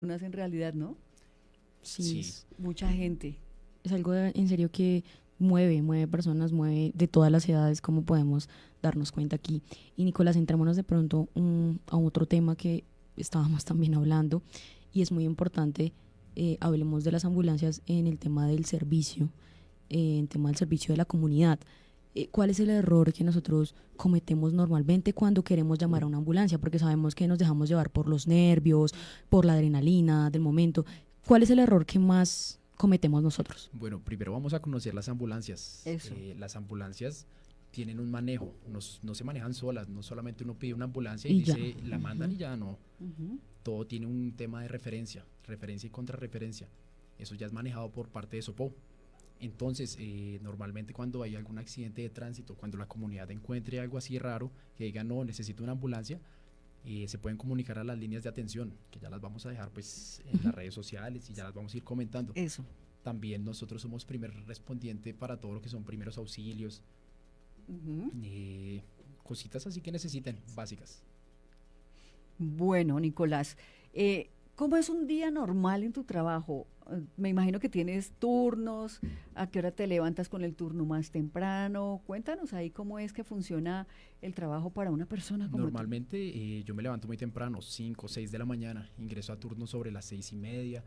unas en realidad, ¿no? Sí, Sí, Mucha gente. es algo en serio que mueve personas, mueve de todas las edades, como podemos darnos cuenta aquí. Y Nicolás, entrémonos de pronto a otro tema que estábamos también hablando y es muy importante, hablemos de las ambulancias en el tema del servicio, en el tema del servicio de la comunidad. ¿Cuál es el error que nosotros cometemos normalmente cuando queremos llamar a una ambulancia? Porque sabemos que nos dejamos llevar por los nervios, por la adrenalina del momento. ¿Cuál es el error que más cometemos nosotros? bueno, primero vamos a conocer las ambulancias. Eso. Las ambulancias tienen un manejo, no se manejan solas, no solamente uno pide una ambulancia y Y ya. dice, la mandan Ujú. y ya no. Ujú. Todo tiene un tema de referencia, referencia y contrarreferencia. Eso ya es manejado por parte de SOPO. Entonces, normalmente cuando hay algún accidente de tránsito, cuando la comunidad encuentre algo así raro, que diga, no, necesito una ambulancia, se pueden comunicar a las líneas de atención, que ya las vamos a dejar pues en Ujú. las redes sociales y ya las vamos a ir comentando. Eso. También nosotros somos primer respondiente para todo lo que son primeros auxilios, Ujú. eh, cositas así que necesiten, básicas. Bueno, Nicolás, ¿cómo es un día normal en tu trabajo? Me imagino que tienes turnos, ¿a qué hora te levantas con el turno más temprano? Cuéntanos ahí cómo es que funciona el trabajo para una persona como tú. Normalmente yo me levanto muy temprano, 5 o 6 de la mañana, ingreso a turno sobre las 6:30,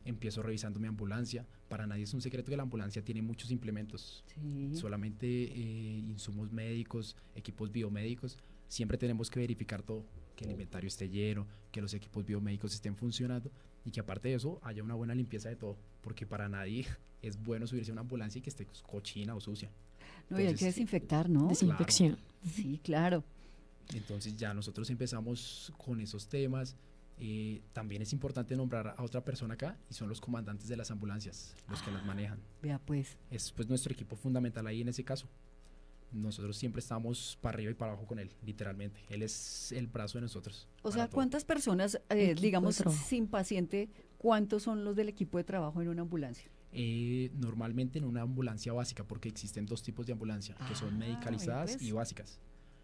empiezo revisando mi ambulancia. Para nadie es un secreto que la ambulancia tiene muchos implementos, Sí. solamente insumos médicos, equipos biomédicos. Siempre tenemos que verificar todo, que el inventario esté lleno, que los equipos biomédicos estén funcionando y que aparte de eso haya una buena limpieza de todo, porque para nadie es bueno subirse a una ambulancia y que esté cochina o sucia. No, y hay que Entonces, desinfectar, ¿no? claro, Desinfección. Sí, claro. entonces ya nosotros empezamos con esos temas. También es importante nombrar a otra persona acá y son los comandantes de las ambulancias, los que las Ah, manejan. vea pues. Es pues nuestro equipo fundamental ahí en ese caso. Nosotros siempre estamos para arriba y para abajo con él, literalmente. Él es el brazo de nosotros O para sea, todo. ¿cuántas personas, Equipo de digamos, trabajo. sin paciente, cuántos son los del equipo de trabajo en una ambulancia? Normalmente en una ambulancia básica, porque existen dos tipos de ambulancia, que son Ah, vea medicalizadas y pues. básicas.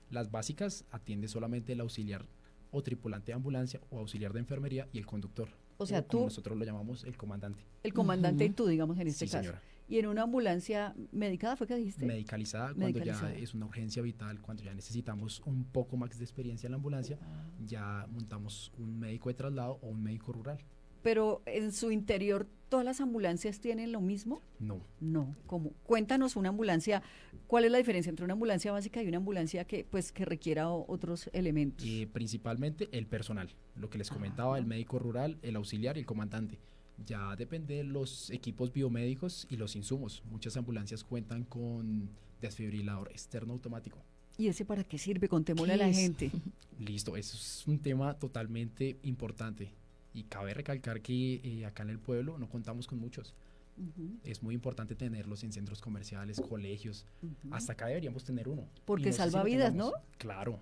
Las básicas atiende solamente el auxiliar o tripulante de ambulancia o auxiliar de enfermería y el conductor, O sea, o como tú, nosotros lo llamamos, el comandante. el comandante y Ujú. tú, digamos, en este Sí, caso. señora. Y en una ambulancia medicada, ¿fue que dijiste? Medicalizada cuando ya Medicalizada. es una urgencia vital, cuando ya necesitamos un poco más de experiencia en la ambulancia, Ah. ya montamos un médico de traslado o un médico rural. Pero en su interior, ¿todas las ambulancias tienen lo mismo? No. No, ¿cómo? Cuéntanos una ambulancia, ¿cuál es la diferencia entre una ambulancia básica y una ambulancia que, pues, que requiera otros elementos? Principalmente el personal, lo que les comentaba, el Ajá. médico rural, el auxiliar y el comandante. Ya depende de los equipos biomédicos y los insumos. Muchas ambulancias cuentan con desfibrilador externo automático. ¿Y ese para qué sirve? Contémosle a la ¿Qué es? gente. Listo, eso es un tema totalmente importante. Y cabe recalcar que acá en el pueblo no contamos con muchos. Ujú, Es muy importante tenerlos en centros comerciales, colegios. ujú. Hasta acá deberíamos tener uno. Y Porque no sé si salva lo vidas, ¿no? tengamos. Claro,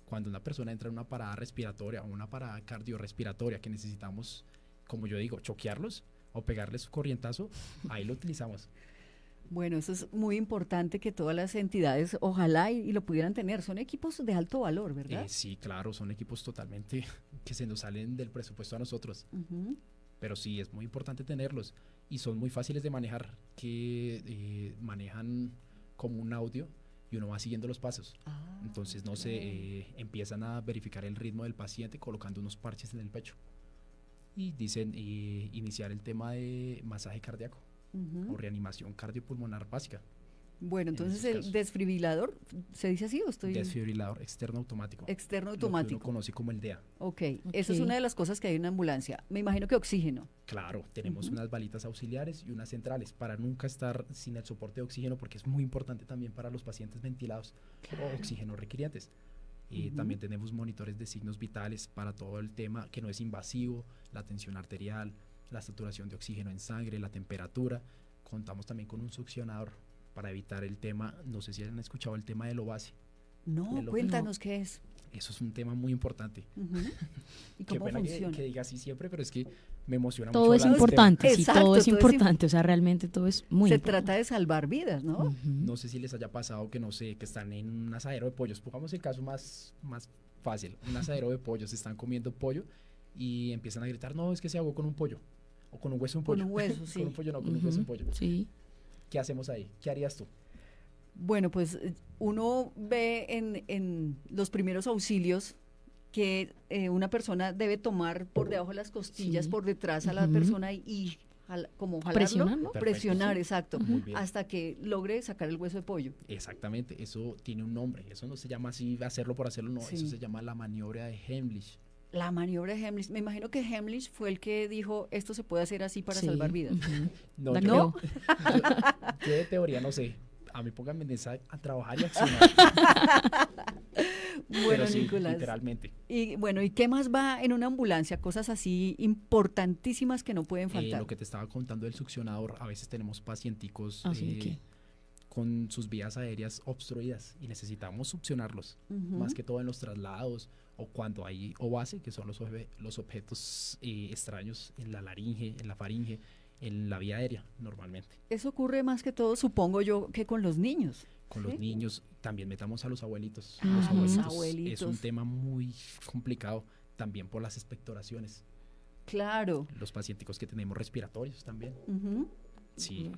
cuando una persona entra en una parada respiratoria o una parada cardiorrespiratoria que necesitamos, como yo digo, choquearlos o pegarles su corrientazo, ahí lo utilizamos. Bueno, eso es muy importante que todas las entidades, ojalá y lo pudieran tener. Son equipos de alto valor, ¿verdad? Sí, claro, son equipos totalmente que se nos salen del presupuesto a nosotros. Ujú. Pero sí, es muy importante tenerlos. Y son muy fáciles de manejar, que manejan como un audio y uno va siguiendo los pasos. Ah, Entonces, no sé, claro. empiezan a verificar el ritmo del paciente colocando unos parches en el pecho. Y dicen iniciar el tema de masaje cardíaco o Ujú. reanimación cardiopulmonar básica Bueno, en entonces esos el casos. desfibrilador, ¿se dice así o estoy Desfibrilador externo automático, externo lo que uno automático? conoce como el DEA. Ok, esa es una Ok. de las cosas que hay en una ambulancia. Me imagino que oxígeno. Claro, tenemos Ujú. unas balitas auxiliares y unas centrales para nunca estar sin el soporte de oxígeno porque es muy importante también para los pacientes ventilados o Claro. oxígeno requirientes. Ujú. También tenemos monitores de signos vitales para todo el tema que no es invasivo, la tensión arterial, la saturación de oxígeno en sangre, la temperatura. Contamos también con un succionador para evitar el tema, no sé si han escuchado el tema del OVASI, No, el óxido. No, cuéntanos qué es. Eso es un tema muy importante. Ujú. ¿Y Qué cómo pena funciona? que diga así siempre, pero es que me emociona todo mucho es hablar No, de este tema. importante, sí, todo exacto, es todo es importante, o sea, realmente todo es muy se trata importante. de salvar vidas, ¿no? Ujú. No sé si les haya pasado que no sé, que están en un asadero de pollos. Pongamos el caso más fácil. Un asadero de pollos, están comiendo pollo y empiezan a gritar, no, es que se ahogó con un pollo, o con un hueso de un Con pollo. un hueso, sí. Con un pollo no, con un hueso de un pollo. Sí. ¿Qué hacemos ahí? ¿Qué harías tú? Bueno, pues uno ve en los primeros auxilios que una persona debe tomar por debajo de las costillas, Sí. por detrás a la Ujú. persona y como jalarlo, Presionar, ¿no? Perfecto, presionar, sí. exacto, Muy bien. hasta que logre sacar el hueso de pollo. Exactamente, eso tiene un nombre, eso no se llama así hacerlo por hacerlo, no, Sí. eso se llama la maniobra de Heimlich. La maniobra de Heimlich, me imagino que Heimlich fue el que dijo, esto se puede hacer así para Sí. salvar vidas. Ujú. No, La yo, creo. yo de teoría no sé, a mí pónganme en esa a trabajar y accionar. Bueno, Pero sí, Nicolás. literalmente. Y bueno, ¿y qué más va en una ambulancia? Cosas así importantísimas que no pueden faltar. Lo que te estaba contando del succionador, a veces tenemos pacienticos Así que, con sus vías aéreas obstruidas y necesitamos succionarlos, Ujú. más que todo en los traslados o cuando hay OASE, que son los objetos extraños en la laringe, en la faringe, en la vía aérea normalmente. Eso ocurre más que todo, supongo yo, que con los niños. Con ¿sí? los niños, también metamos a los abuelitos. Ah, Los los abuelitos es un abuelitos. tema muy complicado, también por las expectoraciones. Claro. Los pacienticos que tenemos respiratorios también. Ujú. Sí.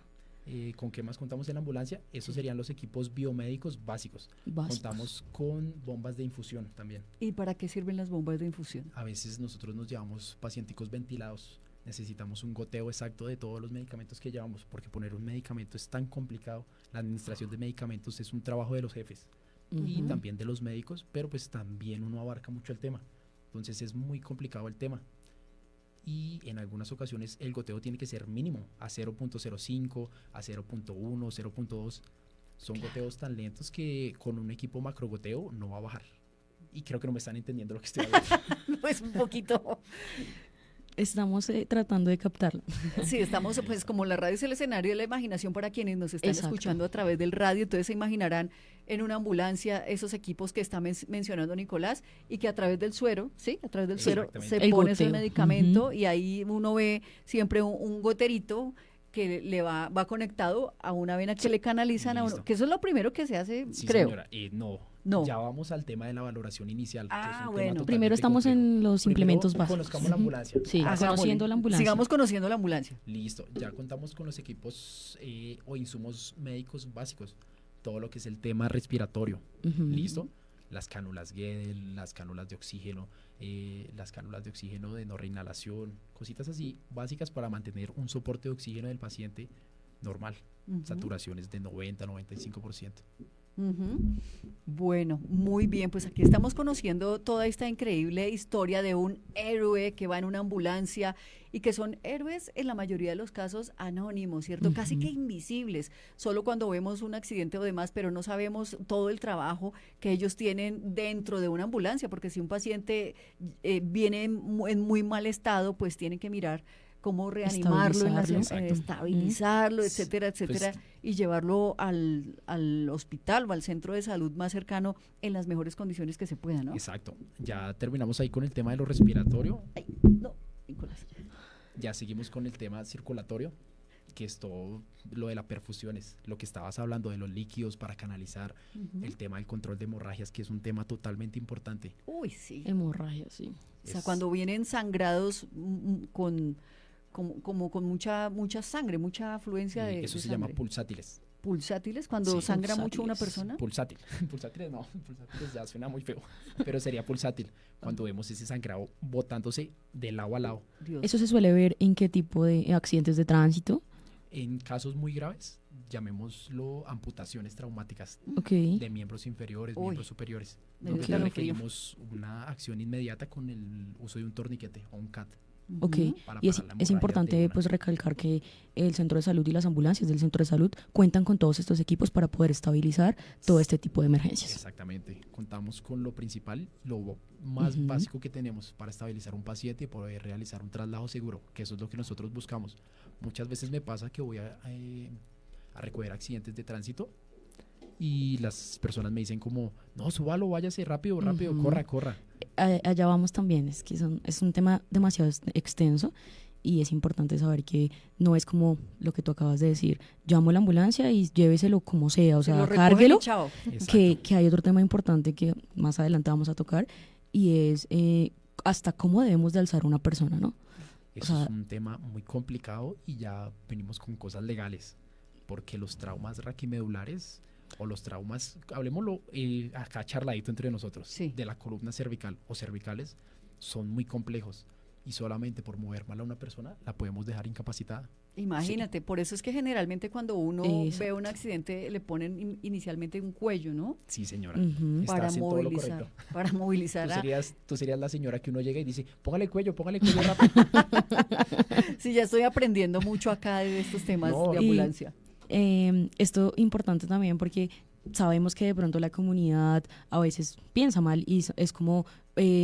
¿Con qué más contamos en la ambulancia? Esos serían los equipos biomédicos básicos. básicos. Contamos con bombas de infusión también. ¿Y para qué sirven las bombas de infusión? A veces nosotros nos llevamos pacienticos ventilados. Necesitamos un goteo exacto de todos los medicamentos que llevamos, porque poner un medicamento es tan complicado. La administración de medicamentos es un trabajo de los jefes y Ujú. también de los médicos, pero pues también uno abarca mucho el tema. Entonces es muy complicado el tema. Y en algunas ocasiones el goteo tiene que ser mínimo, a 0.05, a 0.1, 0.2. Son goteos tan lentos que con un equipo macrogoteo no va a bajar. Y creo que no me están entendiendo lo que estoy hablando. Pues un poquito. Estamos tratando de captarlo. Sí, estamos, pues como la radio es el escenario de la imaginación para quienes nos están Exacto. escuchando a través del radio, entonces se imaginarán en una ambulancia esos equipos que está mencionando Nicolás y que a través del suero, ¿sí? A través del suero Exactamente. se El pone ese goteo. medicamento Ujú. y ahí uno ve siempre un goterito que le va conectado a una vena que le canalizan a uno, Listo. que eso es lo primero que se hace, Sí, creo. señora. No. Ya vamos al tema de la valoración inicial. que es un Ah, tema bueno. totalmente Primero estamos complejo. en los Primero implementos básicos. Conozcamos la ambulancia. Sí, Hagámosle. conociendo la ambulancia. Sigamos conociendo la ambulancia. Listo, ya contamos con los equipos o insumos médicos básicos. Todo lo que es el tema respiratorio. Ujú. Listo. Las cánulas Guedel, las cánulas de oxígeno de no reinhalación, cositas así básicas para mantener un soporte de oxígeno del paciente normal. Ujú. Saturaciones de 90-95%. Ujú. Bueno, muy bien, pues aquí estamos conociendo toda esta increíble historia de un héroe que va en una ambulancia y que son héroes en la mayoría de los casos anónimos, ¿cierto? Casi que invisibles, solo cuando vemos un accidente o demás, pero no sabemos todo el trabajo que ellos tienen dentro de una ambulancia, porque si un paciente viene en muy mal estado, pues tienen que mirar cómo reanimarlo, Estabilizarlo. estabilizarlo, etcétera, etcétera, Pues, y llevarlo al hospital o al centro de salud más cercano en las mejores condiciones que se pueda, ¿no? Exacto. Ya terminamos ahí con el tema de lo respiratorio. Ay, no, Nicolás. Ya seguimos con el tema circulatorio, que es todo lo de las perfusiones, lo que estabas hablando de los líquidos para canalizar, Ujú. el tema del control de hemorragias, que es un tema totalmente importante. Uy, sí. Hemorragia, sí. O sea, Es- cuando vienen sangrados con mucha sangre, mucha afluencia de eso de se llama sangre. pulsátiles. Pulsátiles, cuando Sí, sangra mucho una pulsátiles. persona. Pulsátil. Pulsátiles no, pulsátiles ya suena muy feo, pero sería pulsátil cuando vemos ese sangrado botándose de lado a lado. Dios. Eso se suele ver en qué tipo de accidentes de tránsito. En casos muy graves, llamémoslo amputaciones traumáticas Ok. de miembros inferiores, Uy, miembros superiores, me dio donde escalofrío. requerimos una acción inmediata con el uso de un torniquete o un CAT. Ok, Ujú. para y es parar la hemorragia de importante una. pues recalcar que el centro de salud y las ambulancias del centro de salud cuentan con todos estos equipos para poder estabilizar todo este tipo de emergencias. Exactamente, contamos con lo principal, lo más Ujú. básico que tenemos para estabilizar un paciente y poder realizar un traslado seguro, que eso es lo que nosotros buscamos. Muchas veces me pasa que voy a recoger accidentes de tránsito y las personas me dicen como, no, súbalo, váyase rápido, rápido, Ujú. corra. Allá vamos también, es que es un tema demasiado extenso y es importante saber que no es como lo que tú acabas de decir, llamo a la ambulancia y lléveselo como sea, o Se sea, lo recogen y cárguelo, chao. Exacto. que hay otro tema importante que más adelante vamos a tocar y es hasta cómo debemos de alzar a una persona, ¿no? Eso O sea, es un tema muy complicado y ya venimos con cosas legales, porque los traumas raquimedulares o los traumas, hablemoslo acá charladito entre nosotros, Sí. de la columna cervical o cervicales, son muy complejos y solamente por mover mal a una persona la podemos dejar incapacitada. Imagínate, por eso es que generalmente cuando uno ve un accidente le ponen inicialmente un cuello, ¿no? Sí, señora, ujú. Para estás en todo lo movilizar, correcto. para movilizar Tú serías la señora que uno llega y dice, póngale el cuello rápido. Sí, ya estoy aprendiendo mucho acá de estos temas No, de y- ambulancia. Esto importante también porque sabemos que de pronto la comunidad a veces piensa mal y es como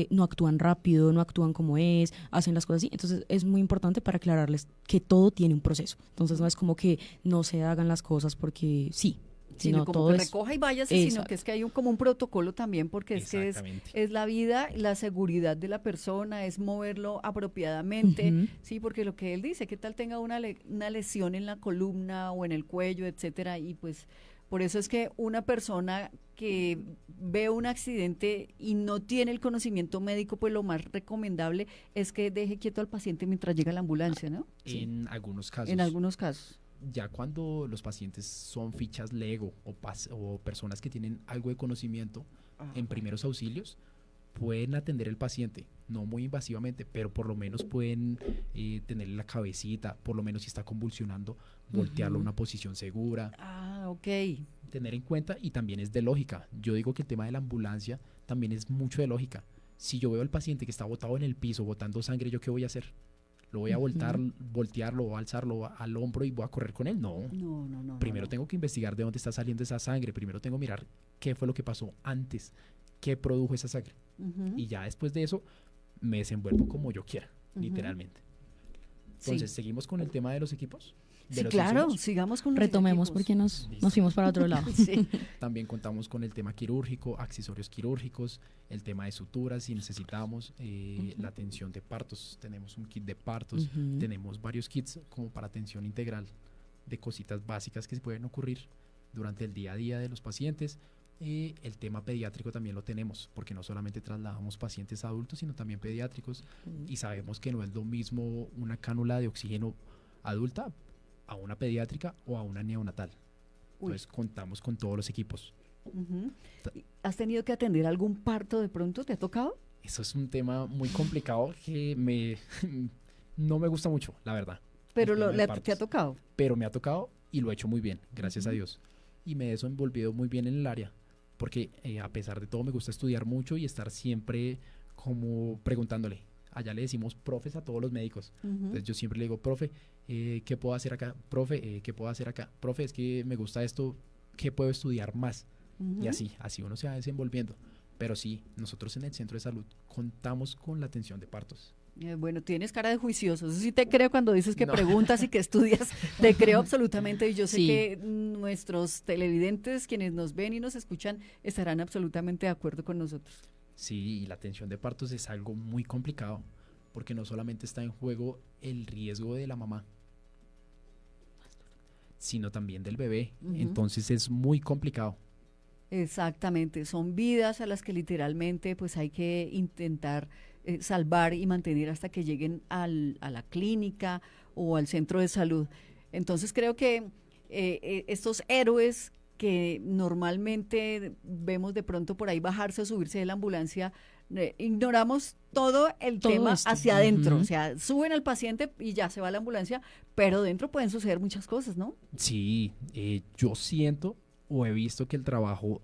no actúan rápido, no actúan como es, hacen las cosas así. Entonces es muy importante para aclararles que todo tiene un proceso. Entonces no es como que no se hagan las cosas porque sí, Sino sino como todo que es... recoja y váyase, sino Exacto. que es que hay como un protocolo también, porque es que Exactamente. es la vida, la seguridad de la persona, es moverlo apropiadamente, Ujú. sí, porque lo que él dice, que tal tenga una lesión en la columna o en el cuello, etcétera, y pues por eso es que una persona que ve un accidente y no tiene el conocimiento médico, pues lo más recomendable es que deje quieto al paciente mientras llega la ambulancia, ¿no? En algunos casos. En algunos casos. Ya cuando los pacientes son fichas Lego o personas que tienen algo de conocimiento en primeros auxilios, pueden atender al paciente, no muy invasivamente, pero por lo menos pueden tenerle la cabecita, por lo menos si está convulsionando, voltearlo a una posición segura, Ah, ok. tener en cuenta, y también es de lógica. Yo digo que el tema de la ambulancia también es mucho de lógica. Si yo veo al paciente que está botado en el piso, botando sangre, ¿yo qué voy a hacer? ¿Lo voy a voltearlo o alzarlo al hombro y voy a correr con él? No. No. Primero no. tengo que investigar de dónde está saliendo esa sangre. Primero tengo que mirar qué fue lo que pasó antes, qué produjo esa sangre. Ujú. Y ya después de eso me desenvuelvo como yo quiera, literalmente. Entonces, Sí. ¿seguimos con el tema de los equipos? De Sí, los claro, insumos? sigamos con los Retomemos equipos. porque nos Listo. fuimos para otro lado. Sí. También contamos con el tema quirúrgico, accesorios quirúrgicos, el tema de suturas si necesitamos, la atención de partos. Tenemos un kit de partos, Ujú. tenemos varios kits como para atención integral de cositas básicas que se pueden ocurrir durante el día a día de los pacientes. El tema pediátrico también lo tenemos, porque no solamente trasladamos pacientes adultos, sino también pediátricos, y sabemos que no es lo mismo una cánula de oxígeno adulta a una pediátrica o a una neonatal. Uy. Entonces contamos con todos los equipos. Ujú. ¿Has tenido que atender algún parto de pronto? ¿Te ha tocado? Eso es un tema muy complicado que no me gusta mucho, la verdad. Pero el tema de te ha partos. tocado. Pero me ha tocado y lo he hecho muy bien, gracias a Dios. Y me he desenvolvido muy bien en el área, porque a pesar de todo me gusta estudiar mucho y estar siempre como preguntándole. Allá le decimos profes a todos los médicos. Ujú. Entonces yo siempre le digo, profe, ¿qué puedo hacer acá? Profe, ¿qué puedo hacer acá? Profe, es que me gusta esto, ¿qué puedo estudiar más? Ujú. Y así uno se va desenvolviendo. Pero sí, nosotros en el centro de salud contamos con la atención de partos. Bueno, tienes cara de juicioso. Eso sí te creo cuando dices que No. preguntas y que estudias. Te creo absolutamente. Y yo sé Sí. que nuestros televidentes, quienes nos ven y nos escuchan, estarán absolutamente de acuerdo con nosotros. Sí, y la atención de partos es algo muy complicado, porque no solamente está en juego el riesgo de la mamá, sino también del bebé. Ujú. Entonces es muy complicado. Exactamente, son vidas a las que literalmente pues hay que intentar salvar y mantener hasta que lleguen a la clínica o al centro de salud. Entonces creo que estos héroes que normalmente vemos de pronto por ahí bajarse o subirse de la ambulancia, ignoramos todo el Todo tema esto. hacia adentro, Ujú. o sea, suben al paciente y ya se va a la ambulancia, pero dentro pueden suceder muchas cosas, ¿no? Sí, yo siento o he visto que el trabajo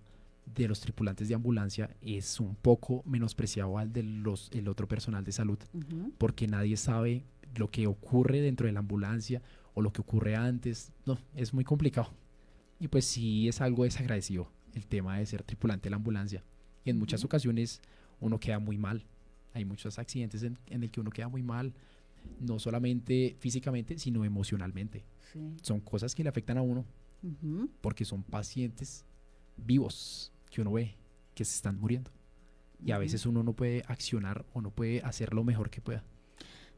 de los tripulantes de ambulancia es un poco menospreciado al de el otro personal de salud, Ujú. porque nadie sabe lo que ocurre dentro de la ambulancia o lo que ocurre antes. No, es muy complicado. Y pues sí es algo desagradecido el tema de ser tripulante de la ambulancia. Y en muchas Ujú. ocasiones uno queda muy mal. Hay muchos accidentes en el que uno queda muy mal, no solamente físicamente, sino emocionalmente. Sí. Son cosas que le afectan a uno, Ujú. porque son pacientes vivos que uno ve que se están muriendo. Y a Ujú. veces uno no puede accionar o no puede hacer lo mejor que pueda.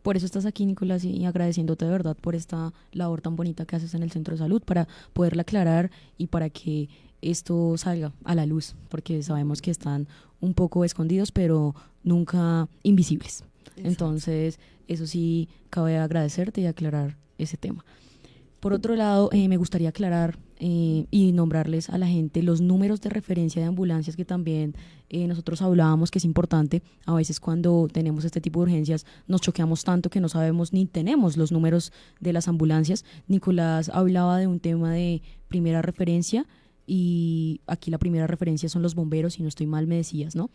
Por eso estás aquí, Nicolás, y agradeciéndote de verdad por esta labor tan bonita que haces en el centro de salud para poderla aclarar y para que esto salga a la luz, porque sabemos que están un poco escondidos, pero nunca invisibles. Exacto. Entonces, eso sí, cabe agradecerte y aclarar ese tema. Por otro lado, me gustaría aclarar y nombrarles a la gente los números de referencia de ambulancias que también nosotros hablábamos que es importante. A veces cuando tenemos este tipo de urgencias nos choqueamos tanto que no sabemos ni tenemos los números de las ambulancias. Nicolás hablaba de un tema de primera referencia y aquí la primera referencia son los bomberos, si no estoy mal me decías, ¿no?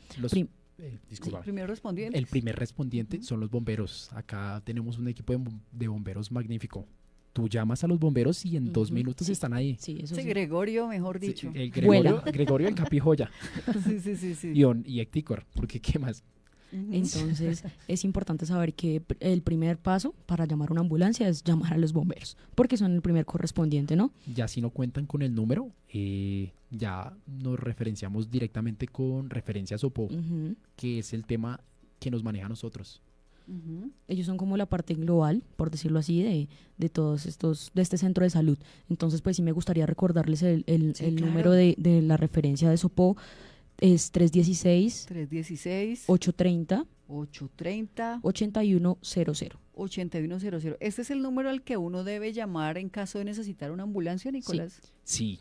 Disculpa. Sí, primero respondiente. El primer respondiente son los bomberos. Acá tenemos un equipo de bomberos magnífico. Tú llamas a los bomberos y en 2 minutos están ahí. Sí, eso sí, sí. Gregorio, mejor dicho. Sí, el Gregorio el Capijoya. Sí. Y Hecticor, porque ¿qué más? Entonces es importante saber que el primer paso para llamar a una ambulancia es llamar a los bomberos, porque son el primer correspondiente, ¿no? Ya si no cuentan con el número, ya nos referenciamos directamente con referencia SOPO, que es el tema que nos maneja a nosotros. Ellos son como la parte global, por decirlo así, de todos estos, de este centro de salud. Entonces, pues sí me gustaría recordarles el claro. número de la referencia de SOPO. Es 316 830 8100. 8100. ¿Este es el número al que uno debe llamar en caso de necesitar una ambulancia, Nicolás? Sí,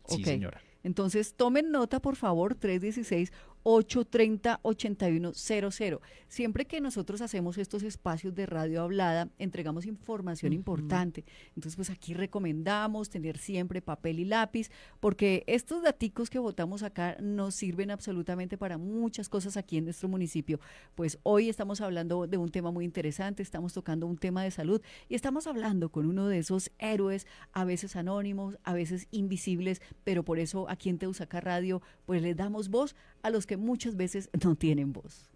okay. Señora. Entonces, tomen nota, por favor, 316-830-8100. Siempre que nosotros hacemos estos espacios de radio hablada, entregamos información importante. Entonces, pues aquí recomendamos tener siempre papel y lápiz, porque estos daticos que botamos acá nos sirven absolutamente para muchas cosas aquí en nuestro municipio. Pues hoy estamos hablando de un tema muy interesante, estamos tocando un tema de salud y estamos hablando con uno de esos héroes, a veces anónimos, a veces invisibles, pero por eso aquí en Teusaca Radio, pues les damos voz a los que muchas veces no tienen voz.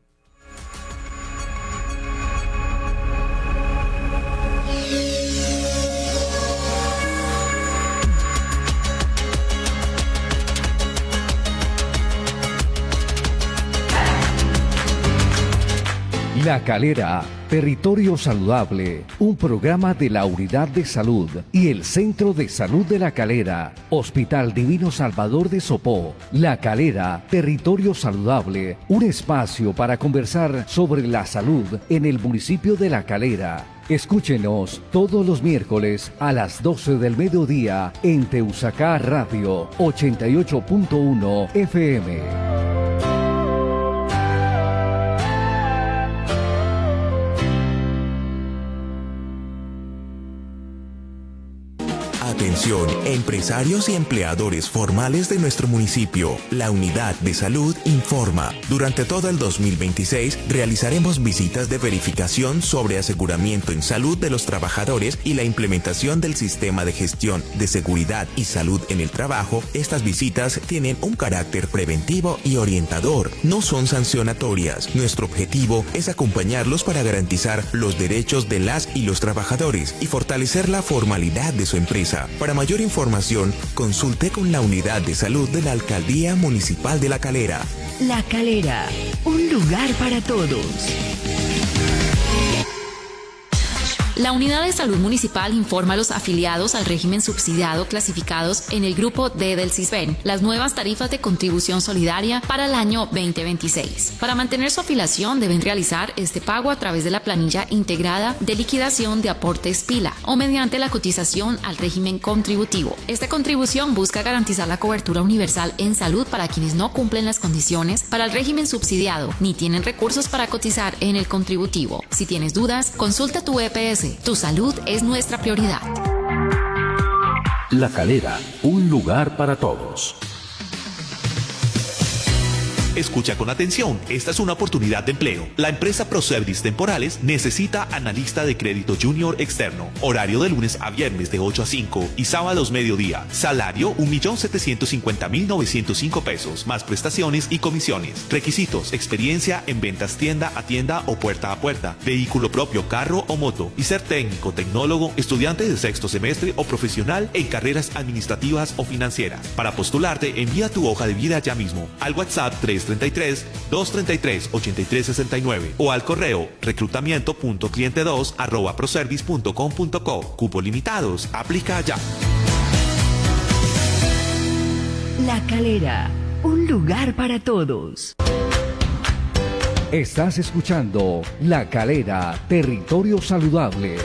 La Calera, Territorio Saludable, un programa de la Unidad de Salud y el Centro de Salud de La Calera, Hospital Divino Salvador de Sopó. La Calera, Territorio Saludable, un espacio para conversar sobre la salud en el municipio de La Calera. Escúchenos todos los miércoles a las 12 del mediodía en Teusaca Radio 88.1 FM. Atención, empresarios y empleadores formales de nuestro municipio. La Unidad de Salud informa. Durante todo el 2026 realizaremos visitas de verificación sobre aseguramiento en salud de los trabajadores y la implementación del sistema de gestión de seguridad y salud en el trabajo. Estas visitas tienen un carácter preventivo y orientador. No son sancionatorias. Nuestro objetivo es acompañarlos para garantizar los derechos de las y los trabajadores y fortalecer la formalidad de su empresa. Para mayor información, consulte con la Unidad de Salud de la Alcaldía Municipal de La Calera. La Calera, un lugar para todos. La Unidad de Salud Municipal informa a los afiliados al régimen subsidiado clasificados en el grupo D del CISBEN las nuevas tarifas de contribución solidaria para el año 2026. Para mantener su afiliación deben realizar este pago a través de la planilla integrada de liquidación de aportes PILA o mediante la cotización al régimen contributivo. Esta contribución busca garantizar la cobertura universal en salud para quienes no cumplen las condiciones para el régimen subsidiado ni tienen recursos para cotizar en el contributivo. Si tienes dudas, consulta tu EPS. Tu salud es nuestra prioridad. La Calera, un lugar para todos. Escucha con atención, esta es una oportunidad de empleo. La empresa Proservice Temporales necesita analista de crédito junior externo. Horario de lunes a viernes de 8 a 5 y sábados mediodía. Salario 1.750.905 pesos, más prestaciones y comisiones. Requisitos: experiencia en ventas tienda a tienda o puerta a puerta, vehículo propio, carro o moto, y ser técnico, tecnólogo, estudiante de sexto semestre o profesional en carreras administrativas o financieras. Para postularte, envía tu hoja de vida ya mismo al WhatsApp 3 333-233-8369 o al correo reclutamiento.cliente2@proservice.com.co. Cupos limitados. Aplica ya. La Calera, un lugar para todos. Estás escuchando La Calera, territorio saludable.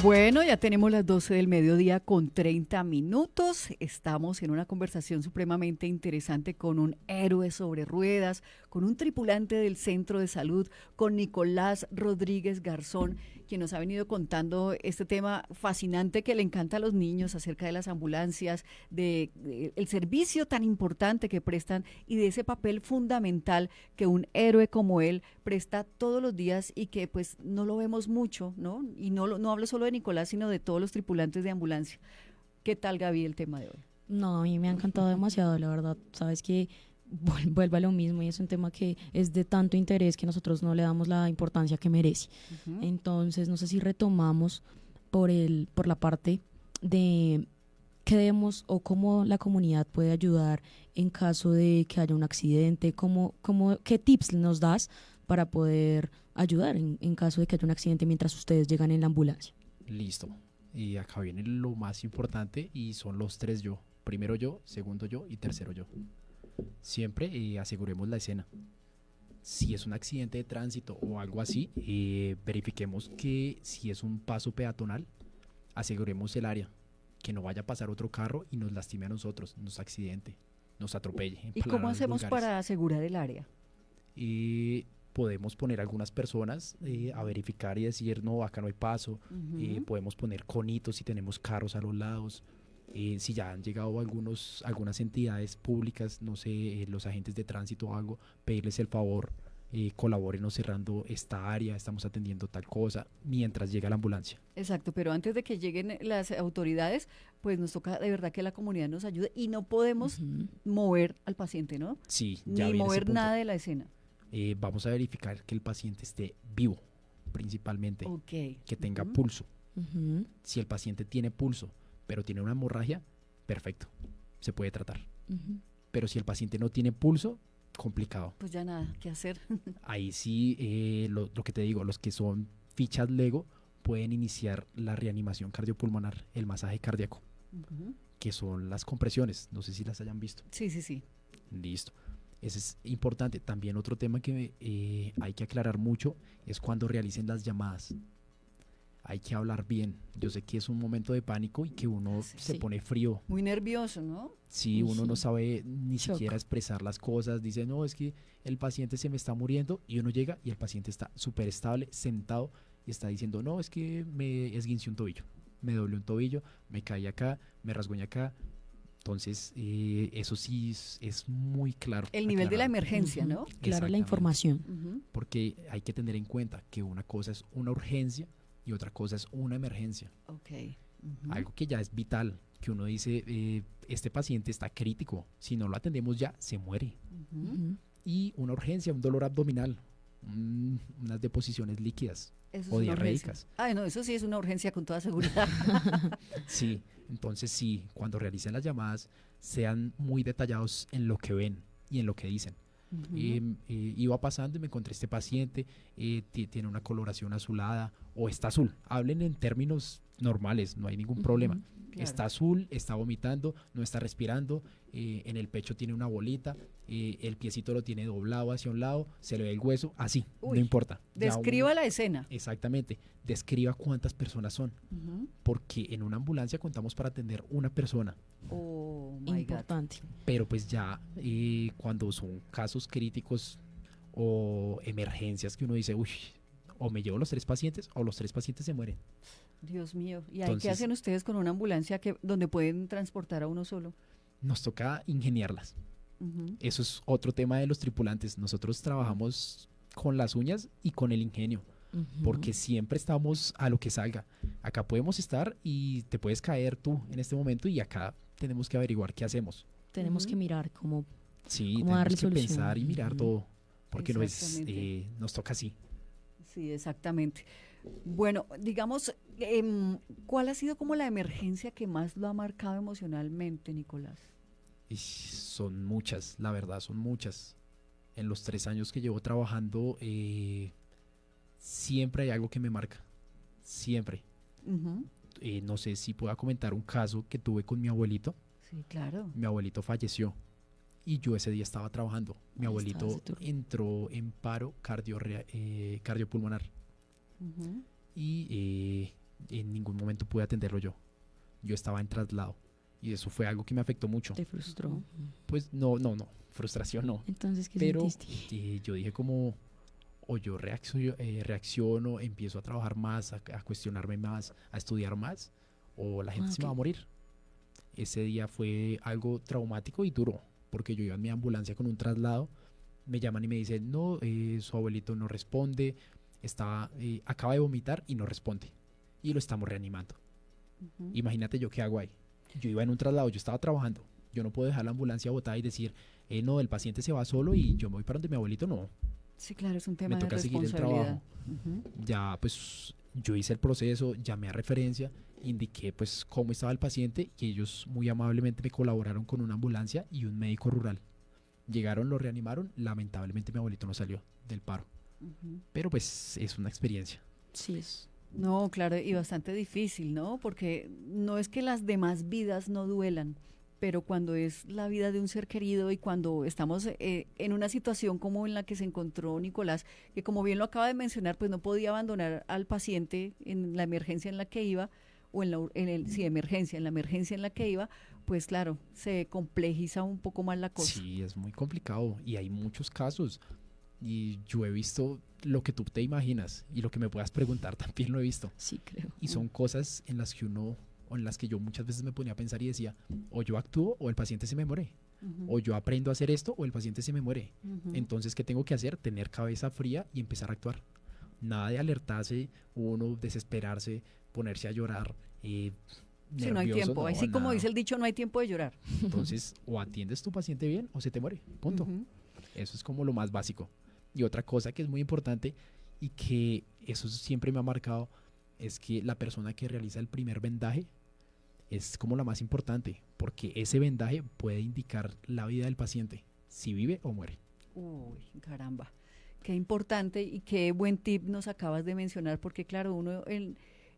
Bueno, ya tenemos las 12 del mediodía con 30 minutos. Estamos en una conversación supremamente interesante con un héroe sobre ruedas, con un tripulante del Centro de Salud, con Nicolás Rodríguez Garzón, quien nos ha venido contando este tema fascinante que le encanta a los niños acerca de las ambulancias, de el servicio tan importante que prestan y de ese papel fundamental que un héroe como él presta todos los días y que pues no lo vemos mucho, ¿no? Y no hablo solo de Nicolás, sino de todos los tripulantes de ambulancia. ¿Qué tal, Gaby, el tema de hoy? No, a mí me ha encantado demasiado, la verdad. Sabes que vuelve a lo mismo y es un tema que es de tanto interés que nosotros no le damos la importancia que merece. Uh-huh. Entonces, no sé si retomamos por la parte de qué debemos o cómo la comunidad puede ayudar en caso de que haya un accidente, qué tips nos das para poder ayudar en caso de que haya un accidente mientras ustedes llegan en la ambulancia. Listo. Y acá viene lo más importante y son los 3 yo. Primero yo, segundo yo y tercero yo. Siempre aseguremos la escena. Si es un accidente de tránsito o algo así, verifiquemos que si es un paso peatonal, aseguremos el área, que no vaya a pasar otro carro y nos lastime a nosotros, nos accidente, nos atropelle. ¿Y cómo hacemos para asegurar el área? Podemos poner algunas personas a verificar y decir, no, acá no hay paso. Uh-huh. Podemos poner conitos si tenemos carros a los lados. Si ya han llegado algunas entidades públicas, no sé, los agentes de tránsito o algo, pedirles el favor, colabórenos cerrando esta área, estamos atendiendo tal cosa, mientras llega la ambulancia. Exacto, pero antes de que lleguen las autoridades, pues nos toca de verdad que la comunidad nos ayude y no podemos mover al paciente, ¿no? Sí, ya ni mover nada de la escena. Vamos a verificar que el paciente esté vivo, principalmente, que tenga pulso. Si el paciente tiene pulso, pero tiene una hemorragia, perfecto, se puede tratar. Pero si el paciente no tiene pulso, complicado. Pues ya nada, ¿qué hacer? Ahí sí, lo que te digo, los que son fichas Lego pueden iniciar la reanimación cardiopulmonar, el masaje cardíaco, que son las compresiones, no sé si las hayan visto. Sí. Listo. Ese es importante. También otro tema que hay que aclarar mucho es cuando realicen las llamadas. Hay que hablar bien. Yo sé que es un momento de pánico y que uno se pone frío. Muy nervioso, ¿no? Sí, uno no sabe ni siquiera expresar las cosas. Dice, no, es que el paciente se me está muriendo y uno llega y el paciente está súper estable, sentado y está diciendo, no, es que me esguince un tobillo, me doblé un tobillo, me caí acá, me rasguñé acá. Entonces, eso sí es muy claro. El nivel de la emergencia, ¿no? Claro, la información. Porque hay que tener en cuenta que una cosa es una urgencia y otra cosa es una emergencia. Algo que ya es vital, que uno dice, este paciente está crítico, si no lo atendemos ya, se muere. Y una urgencia, un dolor abdominal, unas deposiciones líquidas o diarreicas. No, eso sí es una urgencia con toda seguridad. Sí, entonces sí, cuando realicen las llamadas, sean muy detallados en lo que ven y en lo que dicen. Iba pasando y me encontré este paciente, tiene una coloración azulada o está azul. Hablen en términos normales, no hay ningún problema. Claro. Está azul, está vomitando, no está respirando, en el pecho tiene una bolita, el piecito lo tiene doblado hacia un lado, se le ve el hueso, así, no importa. Describa la escena. Exactamente, describa cuántas personas son, porque en una ambulancia contamos para atender una persona. Importante. Pero pues ya cuando son casos críticos o emergencias que uno dice, uy, o me llevo los 3 pacientes o los 3 pacientes se mueren. Dios mío, ¿y ahí qué hacen ustedes con una ambulancia donde pueden transportar a uno solo? Nos toca ingeniarlas. Eso es otro tema de los tripulantes. Nosotros trabajamos con las uñas y con el ingenio, porque siempre estamos a lo que salga. Acá podemos estar y te puedes caer tú en este momento y acá tenemos que averiguar qué hacemos. Tenemos que mirar cómo tenemos que pensar y mirar todo, porque nos toca así. Sí, exactamente. Bueno, digamos, ¿cuál ha sido como la emergencia que más lo ha marcado emocionalmente, Nicolás? Y son muchas, la verdad, son muchas. En los 3 años que llevo trabajando, siempre hay algo que me marca, siempre. Ujú. No sé si pueda comentar un caso que tuve con mi abuelito. Sí, claro. Mi abuelito falleció y yo ese día estaba trabajando. Mi Ahí abuelito estabas de turno. entró en paro cardiopulmonar Ujú. y en ningún momento pude atenderlo yo. Yo estaba en traslado y eso fue algo que me afectó mucho. Te frustró. Ujú. Pues no, frustración no. Entonces, ¿qué Pero sentiste? yo dije como, o yo reacciono, empiezo a trabajar más, a cuestionarme más, a estudiar más, o la gente se me va a Ok. morir. Ese día fue algo traumático y duro, porque yo iba en mi ambulancia con un traslado, me llaman y me dicen, no, su abuelito no responde, acaba de vomitar y no responde, y lo estamos reanimando. Ujú. Imagínate yo qué hago ahí. Yo iba en un traslado, yo estaba trabajando, yo no puedo dejar la ambulancia botada y decir, no, el paciente se va solo y yo me voy para donde mi abuelito, no. Sí, claro, es un tema Me de toca seguir el responsabilidad. trabajo. Ujú. Ya pues yo hice el proceso, llamé a referencia, indiqué pues cómo estaba el paciente y ellos muy amablemente me colaboraron con una ambulancia y un médico rural. Llegaron, lo reanimaron, lamentablemente mi abuelito no salió del paro, Ujú. pero pues es una experiencia. Sí, es. No, claro, y bastante difícil, ¿no? Porque no es que las demás vidas no duelan, pero cuando es la vida de un ser querido y cuando estamos en una situación como en la que se encontró Nicolás, que como bien lo acaba de mencionar, pues no podía abandonar al paciente en la emergencia en la que iba, o en la emergencia en la que iba, pues claro, se complejiza un poco más la cosa. Sí, es muy complicado y hay muchos casos y yo he visto lo que tú te imaginas y lo que me puedas preguntar también lo he visto. Sí, creo. Y son cosas en las que o en las que yo muchas veces me ponía a pensar y decía, o yo actúo o el paciente se me muere, Ujú, o yo aprendo a hacer esto o el paciente se me muere. ujú. Entonces, ¿qué tengo que hacer? Tener cabeza fría y empezar a actuar. Nada de alertarse, uno desesperarse, ponerse a llorar, Sí, no hay nervioso, tiempo. no, Así como nada. dice el dicho, no hay tiempo de llorar. Entonces, o atiendes tu paciente bien o se te muere, punto. Ujú. Eso es como lo más básico. Y otra cosa que es muy importante y que eso siempre me ha marcado es que la persona que realiza el primer vendaje es como la más importante, porque ese vendaje puede indicar la vida del paciente, si vive o muere. Uy, caramba. Qué importante y qué buen tip nos acabas de mencionar, porque claro, uno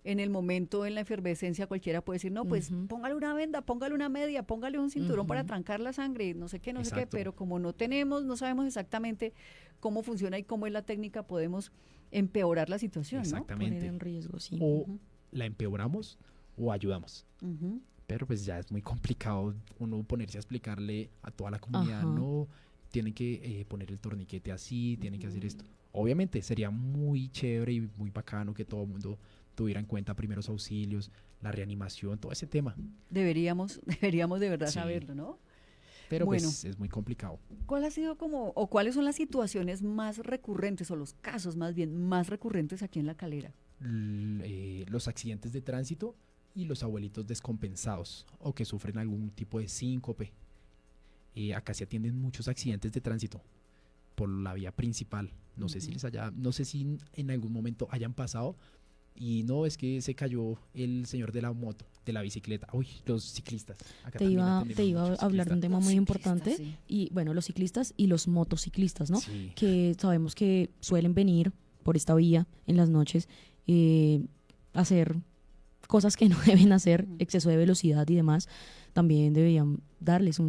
en el momento, en la efervescencia, cualquiera puede decir, no, pues Ujú. póngale una venda, póngale una media, póngale un cinturón para Ujú. trancar la sangre, no sé qué, no sé qué, Exacto. pero como no tenemos, no sabemos exactamente cómo funciona y cómo es la técnica, podemos empeorar la situación, ¿no? Exactamente. Poner en riesgo, sí. O Ujú. la empeoramos o ayudamos. Ujú. Pero pues ya es muy complicado uno ponerse a explicarle a toda la comunidad, Ajá. no, tienen que poner el torniquete así, tienen que hacer Ujú. esto. Obviamente sería muy chévere y muy bacano que todo el mundo tuviera en cuenta primeros auxilios, la reanimación, todo ese tema. Deberíamos de verdad Sí. saberlo, ¿no? Pero Bueno. pues es muy complicado. ¿Cuál ha sido o cuáles son las situaciones más recurrentes o los casos más bien más recurrentes aquí en La Calera? Los accidentes de tránsito y los abuelitos descompensados o que sufren algún tipo de síncope. Acá se atienden muchos accidentes de tránsito por la vía principal. No sé si no sé si en algún momento hayan pasado y no es que se cayó el señor de la moto, de la bicicleta. Uy, los ciclistas. Acá Te también iba atendemos a muchos hablar de un ciclistas. tema Los muy ciclistas, importante sí. y bueno, los ciclistas y los motociclistas, ¿no? Sí. Que sabemos que suelen venir por esta vía en las noches a hacer cosas que no deben hacer, Ujú. exceso de velocidad y demás. También deberían darles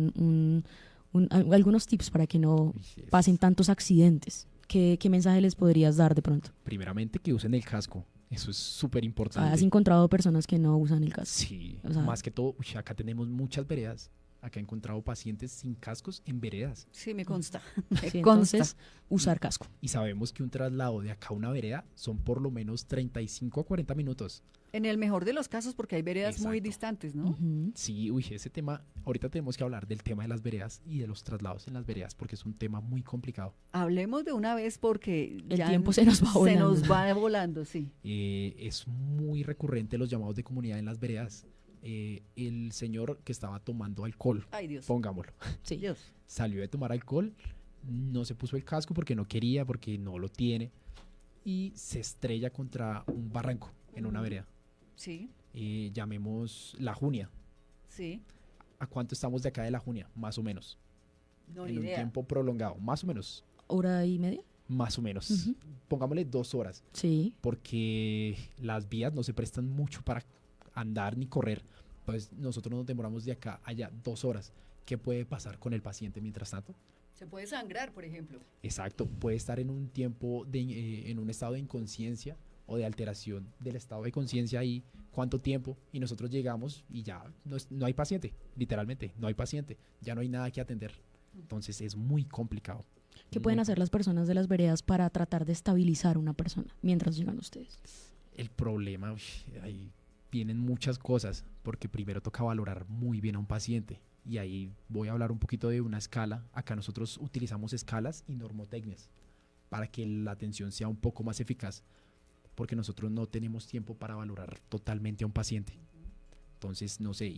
algunos tips para que no Uy, pasen tantos accidentes. ¿Qué mensaje les podrías dar de pronto? Primeramente que usen el casco. Eso es súper O sea, importante. ¿has encontrado personas que no usan el casco? Sí, O sea, más que todo, acá tenemos muchas veredas. Acá he encontrado pacientes sin cascos en veredas. Sí, me consta. Me sí, consta. entonces, usar casco. Y sabemos que un traslado de acá a una vereda son por lo menos 35 a 40 minutos. En el mejor de los casos, porque hay veredas muy Exacto. distantes, ¿no? Ujú. Sí, ese tema, ahorita tenemos que hablar del tema de las veredas y de los traslados en las veredas porque es un tema muy complicado. Hablemos de una vez porque El ya tiempo se nos va volando. Se nos va volando, sí. Es muy recurrente los llamados de comunidad en las veredas. El señor que estaba tomando alcohol, Ay, Dios. pongámoslo, Sí. Dios. salió de tomar alcohol, no se puso el casco porque no quería, porque no lo tiene. y se estrella contra un barranco en una vereda. Sí, Llamemos La Junia. sí. ¿A cuánto estamos de acá de La Junia? Más o menos. No, En ni un idea. tiempo prolongado, más o menos. ¿Hora y media? Más o menos. Ujú. Pongámosle 2 horas, Sí. porque las vías no se prestan mucho para andar ni correr. Pues nosotros nos demoramos de acá a allá 2 horas. ¿Qué puede pasar con el paciente mientras tanto? Se puede sangrar, por ejemplo. Exacto, puede estar en un en un estado de inconsciencia o de alteración del estado de conciencia ahí, cuánto tiempo, y nosotros llegamos y ya no hay paciente, literalmente, no hay paciente, ya no hay nada que atender. Entonces es muy complicado. ¿Qué pueden Muy hacer las personas de las veredas para tratar de estabilizar a una persona mientras llegan ustedes? El problema, ahí vienen muchas cosas, porque primero toca valorar muy bien a un paciente. Y ahí voy a hablar un poquito de una escala. Acá nosotros utilizamos escalas y normotecnias para que la atención sea un poco más eficaz, porque nosotros no tenemos tiempo para valorar totalmente a un paciente. Entonces, no sé,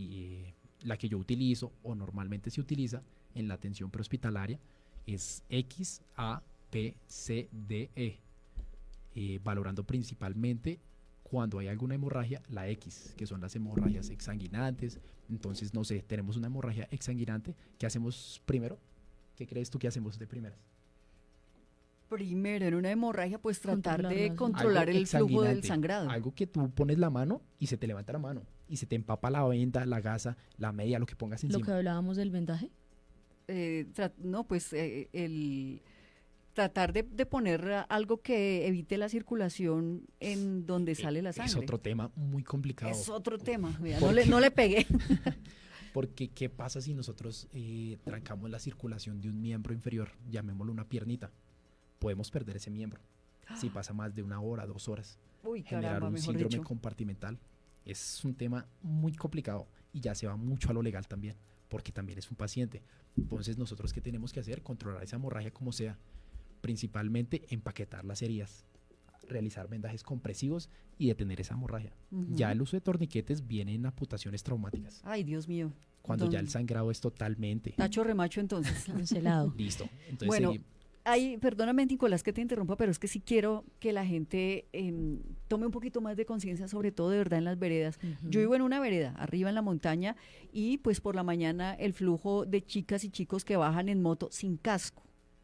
la que yo utilizo o normalmente se utiliza en la atención prehospitalaria es X, A, B, C, D, E, valorando principalmente cuando hay alguna hemorragia, la X, que son las hemorragias exsanguinantes. Entonces, no sé, tenemos una hemorragia exsanguinante, ¿qué hacemos primero? ¿Qué crees tú que hacemos de primeras? Primero, en una hemorragia, pues tratar Controlarla, de sí. controlar Algo el flujo del exsanguinante, sangrado. algo que tú pones la mano y se te levanta la mano y se te empapa la venda, la gasa, la media, lo que pongas Lo encima. que hablábamos del vendaje. No, pues el tratar de poner algo que evite la circulación en donde sale la sangre. Es otro tema muy complicado. Es otro tema. Mira, ¿Por no le, qué? no le pegué. Porque ¿qué pasa si nosotros trancamos la circulación de un miembro inferior? Llamémoslo una piernita. Podemos perder ese miembro. Si pasa más de 1 hora, 2 horas. Uy, Generar caramba, un mejor síndrome dicho. compartimental es un tema muy complicado y ya se va mucho a lo legal también, porque también es un paciente. Entonces, nosotros, ¿qué tenemos que hacer? Controlar esa hemorragia como sea. Principalmente empaquetar las heridas, realizar vendajes compresivos y detener esa hemorragia. Ujú. Ya el uso de torniquetes viene en amputaciones traumáticas, Ay, Dios mío. cuando ya Don el sangrado es totalmente Tacho remacho, entonces. Cancelado. listo. Entonces, Bueno, perdóname, Nicolás, que te interrumpa, pero es que sí quiero que la gente tome un poquito más de conciencia, sobre todo de verdad en las veredas. Yo vivo en una vereda, arriba en la montaña, y pues por la mañana el flujo de chicas y chicos que bajan en moto sin casco,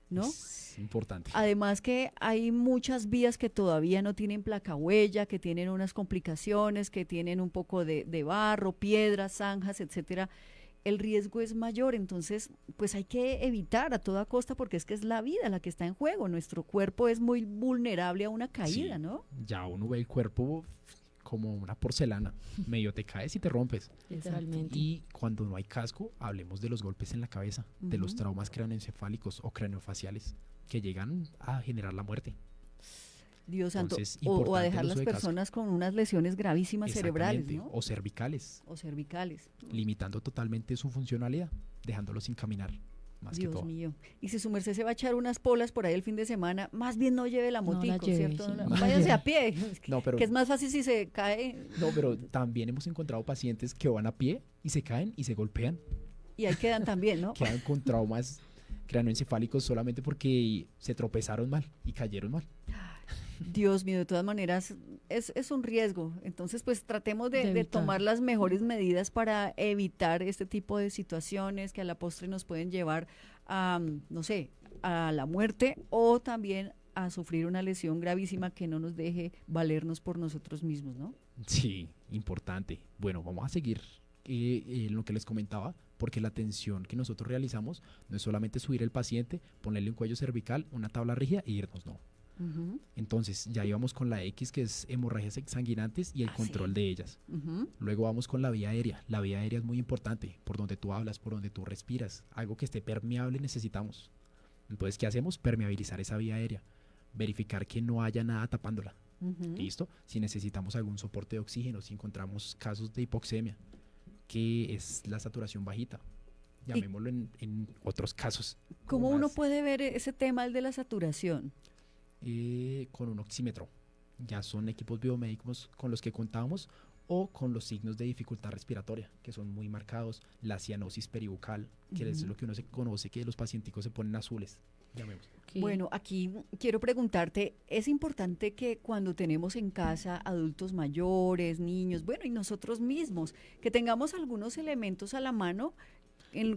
¿no? es importante. Además que hay muchas vías que todavía no tienen placa huella, que tienen unas complicaciones, que tienen un poco de barro, piedras, zanjas, etcétera. El riesgo es mayor, entonces pues hay que evitar a toda costa, porque es que es la vida la que está en juego. Nuestro cuerpo es muy vulnerable a una caída, Sí, ¿no? Ya uno ve el cuerpo como una porcelana, medio te caes y te rompes. Literalmente. Y cuando no hay casco, hablemos de los golpes en la cabeza, de los Ujú. traumas craneoencefálicos o craneofaciales que llegan a generar la muerte. Dios santo. Entonces, O a importante dejar el las uso de casco. personas con unas lesiones gravísimas cerebrales, Exactamente, ¿no? o cervicales, O cervicales. limitando totalmente su funcionalidad, dejándolos sin caminar, más que Dios todo. mío. Y si su merced se va a echar unas polas por ahí el fin de semana, más bien no lleve la No la motico, lleve, ¿cierto? sí, No, no la váyase lleve. a pie. No, pero, Que es más fácil si se cae no, pero también hemos encontrado pacientes que van a pie y se caen y se golpean, y ahí quedan también, ¿no? quedan con traumas craneoencefálicos solamente porque se tropezaron mal y cayeron mal. Dios mío, de todas maneras es un riesgo. Entonces, pues tratemos De de evitar. tomar las mejores medidas para evitar este tipo de situaciones que a la postre nos pueden llevar a, no sé, a la muerte o también a sufrir una lesión gravísima que no nos deje valernos por nosotros mismos, ¿no? Sí, importante. Bueno, vamos a seguir en lo que les comentaba, porque la atención que nosotros realizamos no es solamente subir el paciente, ponerle un cuello cervical, una tabla rígida e irnos, no. Ujú, Entonces ya íbamos con la X, que es hemorragias exsanguinantes y el Ah, control sí. de ellas. ujú. Luego vamos con la vía aérea. La vía aérea es muy importante, por donde tú hablas, por donde tú respiras. Algo que esté permeable necesitamos. Entonces, ¿qué hacemos? Permeabilizar esa vía aérea. Verificar que no haya nada tapándola. Ujú. ¿Listo? Si necesitamos algún soporte de oxígeno, si encontramos casos de hipoxemia, que es la saturación bajita. Llamémoslo en otros casos. ¿Cómo como uno más, puede ver ese tema, el de la saturación? con un oxímetro. Ya son equipos biomédicos con los que contamos o con los signos de dificultad respiratoria, que son muy marcados. La cianosis peribucal, que es Ujú. lo que uno se conoce, que los pacienticos se ponen azules. llamemos. Ok. Bueno, aquí quiero preguntarte, ¿es importante que cuando tenemos en casa adultos mayores, niños, bueno, y nosotros mismos, que tengamos algunos elementos a la mano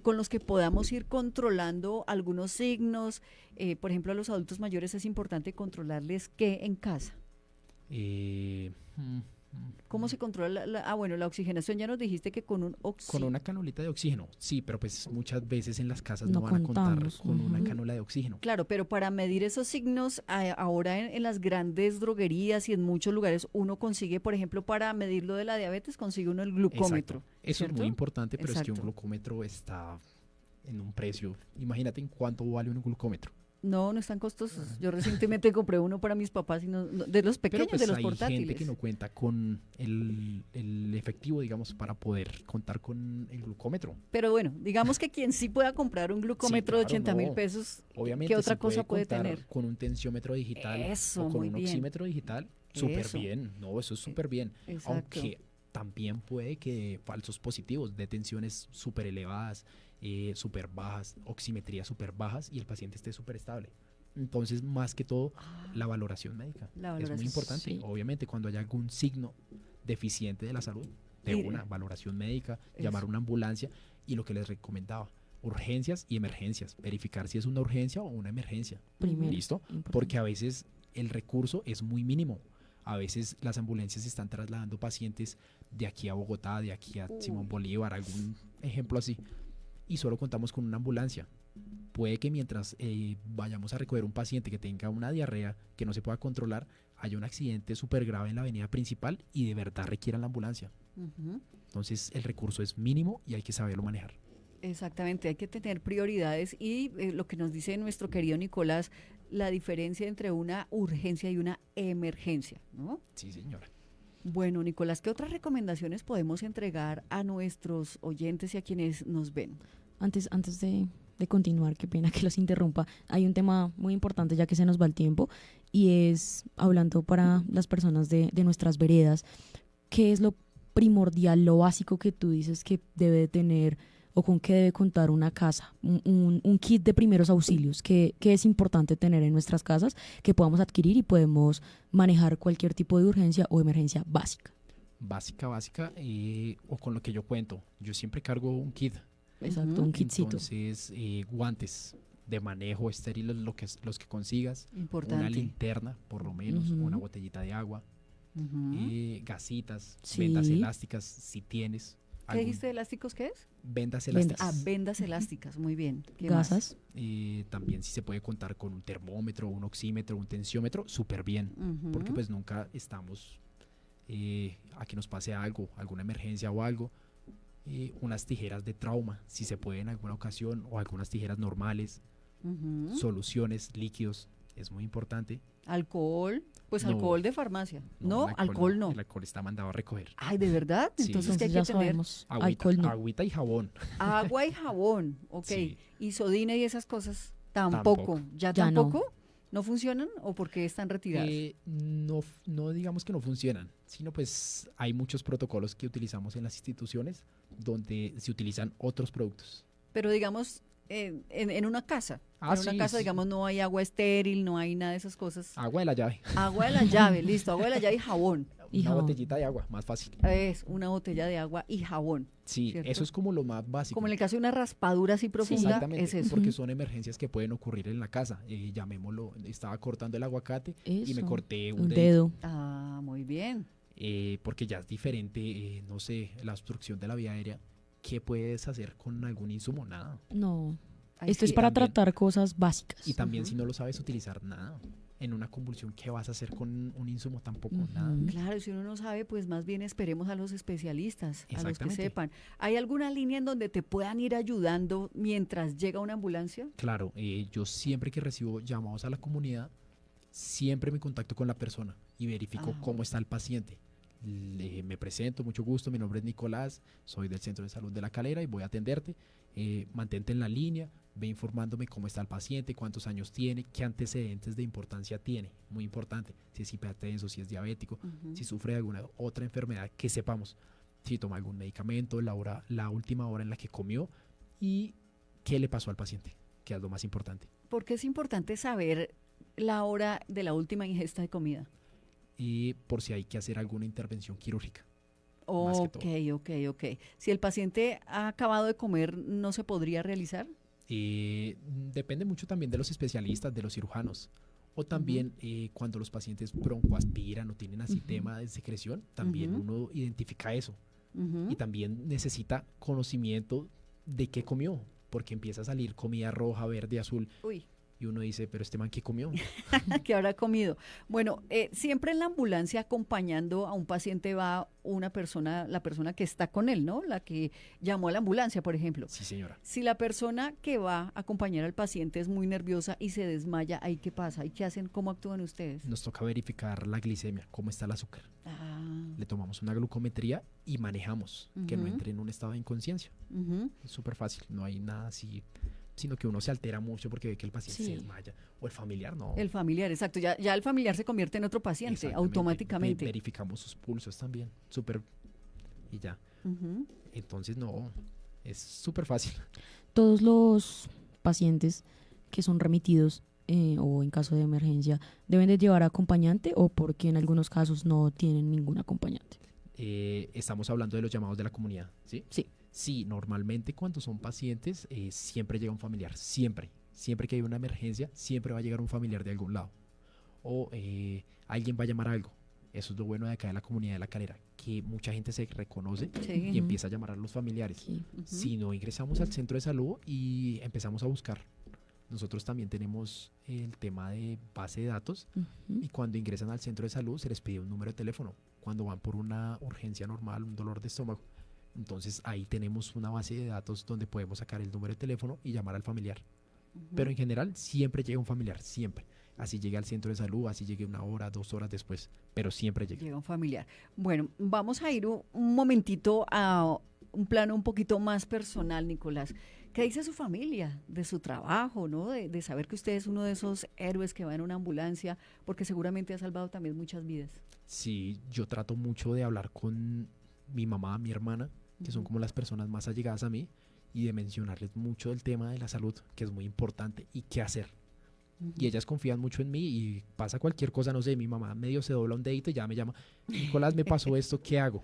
con los que podamos ir controlando algunos signos? Por ejemplo, a los adultos mayores es importante controlarles qué en casa. ¿Cómo se controla bueno, la oxigenación? Ya nos dijiste que con un Con una canulita de oxígeno, sí, pero pues muchas veces en las casas No no van a contar contamos, con una ujú. cánula de oxígeno. Claro, pero para medir esos signos, ahora en las grandes droguerías y en muchos lugares uno consigue, por ejemplo, para medir lo de la diabetes, consigue uno el glucómetro. Exacto. Eso ¿cierto? es muy importante, pero es que un Exacto. glucómetro está en un precio. Imagínate en cuánto vale un glucómetro. No, no están costosos. Yo recientemente compré uno para mis papás, de los Pero pequeños, pues de los hay portátiles. gente que no cuenta con el efectivo, digamos, para poder contar con el glucómetro. Pero bueno, digamos que quien sí pueda comprar un glucómetro de claro, 80.000 no. pesos, Obviamente, ¿qué otra si cosa puede contar tener? con un tensiómetro digital Eso, o con muy un bien. oxímetro digital, súper Eso. bien. No, eso es súper bien. Exacto. Aunque también puede que falsos positivos de tensiones súper elevadas, súper bajas, oximetrías súper bajas y el paciente esté súper estable. Entonces, más que todo, la valoración médica La es valoración, muy importante. sí. Obviamente, cuando haya algún signo deficiente de la salud, de Mire. una valoración médica, llamar a Eso. una ambulancia y lo que les recomendaba, urgencias y emergencias, verificar si es una urgencia o una emergencia. Primero, ¿Listo? importante. Porque a veces el recurso es muy mínimo. A veces las ambulancias están trasladando pacientes de aquí a Bogotá, de aquí a Simón Bolívar, algún ejemplo así, y solo contamos con una ambulancia. Puede que mientras vayamos a recoger un paciente que tenga una diarrea que no se pueda controlar, haya un accidente súper grave en la avenida principal y de verdad requieran la ambulancia. Ujú. Entonces el recurso es mínimo y hay que saberlo manejar. Exactamente, hay que tener prioridades y lo que nos dice nuestro querido Nicolás, la diferencia entre una urgencia y una emergencia, ¿no? Sí, señora. Bueno, Nicolás, ¿qué otras recomendaciones podemos entregar a nuestros oyentes y a quienes nos ven? Antes de continuar, qué pena que los interrumpa, hay un tema muy importante ya que se nos va el tiempo y es hablando para las personas de nuestras veredas, ¿qué es lo primordial, lo básico que tú dices que debe de tener o con qué debe contar una casa? Un kit de primeros auxilios, que es importante tener en nuestras casas, que podamos adquirir y podemos manejar cualquier tipo de urgencia o emergencia básica. Básica, o con lo que yo cuento. Yo siempre cargo un kit. Exacto, Ujú. un kitcito. Entonces, guantes de manejo estériles, los que consigas. Una Importante. linterna, por lo menos, Ujú. una botellita de agua, Ujú. Gasitas, Sí. vendas elásticas, si tienes. ¿Qué dijiste de elásticos qué es? Vendas Vendas. elásticas. Vendas elásticas, muy bien. ¿Qué más? Gasas. También si se puede contar con un termómetro, un oxímetro, un tensiómetro, súper bien. Ujú. Porque pues nunca estamos a que nos pase algo, alguna emergencia o algo. Unas tijeras de trauma, si se puede en alguna ocasión, o algunas tijeras normales, Ujú. soluciones, líquidos, es muy importante. Alcohol, pues No. alcohol de farmacia. No, el alcohol no. El alcohol está mandado a recoger. Ay, ¿de verdad? Sí. Entonces, ¿qué hay Entonces que ya tener? sabemos, Agüita, alcohol no. agüita y jabón. Agua y jabón, ok. Sí. Isodine y esas cosas, tampoco. Tampoco. ¿Ya Ya no. tampoco? ¿No funcionan o por qué están retiradas? No digamos que no funcionan, sino pues hay muchos protocolos que utilizamos en las instituciones donde se utilizan otros productos. Pero digamos, en una casa. Ah, en una sí, casa, sí. digamos, no hay agua estéril, no hay nada de esas cosas. Agua de la llave. Agua de la llave, listo, agua de la llave y jabón. Y Una jabón. botellita de agua, más fácil. Es una botella de agua y jabón. Sí, ¿Cierto? eso es como lo más básico. Como en el caso de una raspadura así profunda, Exactamente, es eso. porque son emergencias que pueden ocurrir en la casa. Llamémoslo, estaba cortando el aguacate y me Eso, corté un un dedo. Ah, muy bien. porque ya es diferente, no sé, la obstrucción de la vía aérea. ¿Qué puedes hacer con algún insumo? Nada. No. Ay, Esto es sí, para también. tratar cosas básicas. Y también Ujú. si no lo sabes utilizar, nada. En una convulsión, ¿qué vas a hacer con un insumo? Tampoco, Ujú. nada. Claro, si uno no sabe, pues más bien esperemos a los especialistas, a los que Exactamente. sepan. ¿Hay alguna línea en donde te puedan ir ayudando mientras llega una ambulancia? Claro, yo siempre que recibo llamados a la comunidad, siempre me contacto con la persona y verifico Ah. cómo está el paciente. Me presento, mucho gusto, mi nombre es Nicolás, soy del Centro de Salud de La Calera y voy a atenderte. Mantente en la línea, ve informándome cómo está el paciente, cuántos años tiene, qué antecedentes de importancia tiene, muy importante, si es hipertenso, si es diabético, Ujú. si sufre de alguna otra enfermedad, que sepamos si toma algún medicamento, la última hora en la que comió y qué le pasó al paciente. que es lo más importante. ¿Por qué es importante saber la hora de la última ingesta de comida? Y por si hay que hacer alguna intervención quirúrgica. Más que Ok. Si el paciente ha acabado de comer, ¿no se podría realizar? Depende mucho también de los especialistas, de los cirujanos. O también cuando los pacientes broncoaspiran o tienen así tema de secreción, también uno identifica eso. Y también necesita conocimiento de qué comió, porque empieza a salir comida roja, verde, azul. Uy. Y uno dice, pero este man, ¿qué comió? ¿Qué habrá comido? Bueno, siempre en la ambulancia acompañando a un paciente va una persona, la persona que está con él, ¿no? La que llamó a la ambulancia, por ejemplo. Sí, señora. Si la persona que va a acompañar al paciente es muy nerviosa y se desmaya, ¿ahí qué pasa? ¿Y qué hacen? ¿Cómo actúan ustedes? Nos toca verificar la glicemia, cómo está el azúcar. Le tomamos una glucometría y manejamos que no entre en un estado de inconsciencia. Es súper fácil, no hay nada así, sino que uno se altera mucho porque ve que el paciente se desmaya. O el familiar, no. El familiar, exacto. Ya el familiar se convierte en otro paciente automáticamente. Verificamos sus pulsos también, súper, y ya. Entonces, no, es súper fácil. Todos los pacientes que son remitidos o en caso de emergencia, ¿deben de llevar acompañante o porque en algunos casos no tienen ningún acompañante? Estamos hablando de los llamados de la comunidad, ¿sí? Sí. Sí, normalmente cuando son pacientes siempre llega un familiar, siempre que hay una emergencia, siempre va a llegar un familiar de algún lado. O alguien va a llamar algo. Eso es lo bueno de acá de la comunidad de La Calera, que mucha gente se reconoce y empieza a llamar a los familiares. Sí. Si no, ingresamos al centro de salud y empezamos a buscar. Nosotros también tenemos el tema de base de datos y cuando ingresan al centro de salud se les pide un número de teléfono. Cuando van por una urgencia normal, un dolor de estómago. Entonces ahí tenemos una base de datos donde podemos sacar el número de teléfono y llamar al familiar. Pero en general siempre llega un familiar, siempre. Así llegue al centro de salud, así llegue 1 hora, 2 horas después, pero siempre llega. Llega un familiar. Bueno, vamos a ir un momentito a un plano un poquito más personal, Nicolás. ¿Qué dice su familia de su trabajo, ¿no? De saber que usted es uno de esos héroes que va en una ambulancia, porque seguramente ha salvado también muchas vidas? Sí, yo trato mucho de hablar con mi mamá, mi hermana, que son como las personas más allegadas a mí, y de mencionarles mucho del tema de la salud, que es muy importante, y qué hacer. Y ellas confían mucho en mí y pasa cualquier cosa, no sé, mi mamá medio se dobla un dedito y ya me llama, Nicolás, me pasó esto, ¿qué hago?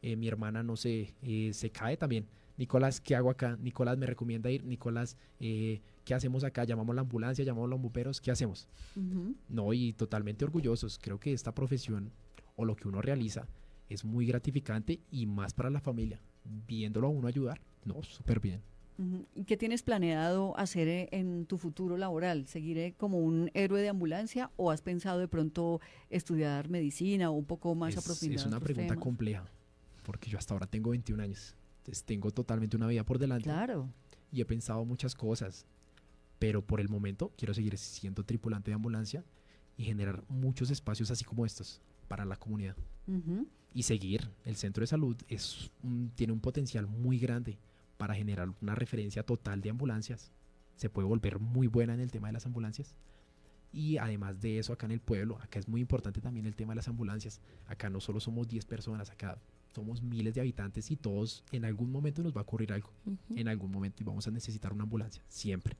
Mi hermana, no sé, se cae también. Nicolás, ¿qué hago acá? Nicolás, me recomienda ir. Nicolás, ¿qué hacemos acá? Llamamos a la ambulancia, llamamos a los bomberos, ¿qué hacemos? No, y totalmente orgullosos. Creo que esta profesión o lo que uno realiza es muy gratificante y más para la familia. Viéndolo a uno ayudar, no, súper bien. ¿Y qué tienes planeado hacer en tu futuro laboral? ¿Seguir como un héroe de ambulancia o has pensado de pronto estudiar medicina o un poco más a profundidad? Es una pregunta compleja, porque yo hasta ahora tengo 21 años. Entonces tengo totalmente una vida por delante. Claro. Y he pensado muchas cosas, pero por el momento quiero seguir siendo tripulante de ambulancia y generar muchos espacios así como estos para la comunidad. Y seguir. El centro de salud tiene un potencial muy grande para generar una referencia total de ambulancias. Se puede volver muy buena en el tema de las ambulancias. Y además de eso, acá en el pueblo, acá es muy importante también el tema de las ambulancias. Acá no solo somos 10 personas, acá somos miles de habitantes y todos en algún momento nos va a ocurrir algo. En algún momento y vamos a necesitar una ambulancia, siempre.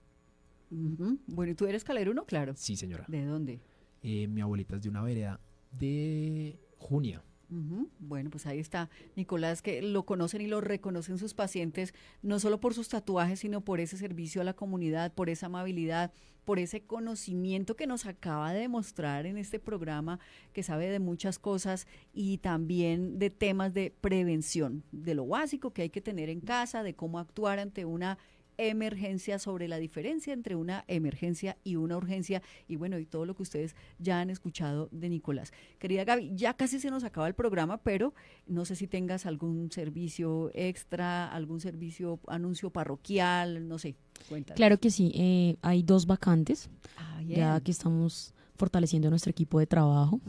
Bueno, ¿y tú eres caleruno? Claro. Sí, señora. ¿De dónde? Mi abuelita es de una vereda de Junia. Bueno, pues ahí está Nicolás, que lo conocen y lo reconocen sus pacientes, no solo por sus tatuajes, sino por ese servicio a la comunidad, por esa amabilidad, por ese conocimiento que nos acaba de demostrar en este programa, que sabe de muchas cosas y también de temas de prevención, de lo básico que hay que tener en casa, de cómo actuar ante una emergencia, sobre la diferencia entre una emergencia y una urgencia, y bueno, y todo lo que ustedes ya han escuchado de Nicolás. Querida Gaby, ya casi se nos acaba el programa, pero no sé si tengas algún servicio extra, algún servicio, anuncio parroquial, no sé, cuéntanos. Claro que sí, hay 2 vacantes, ya que estamos fortaleciendo nuestro equipo de trabajo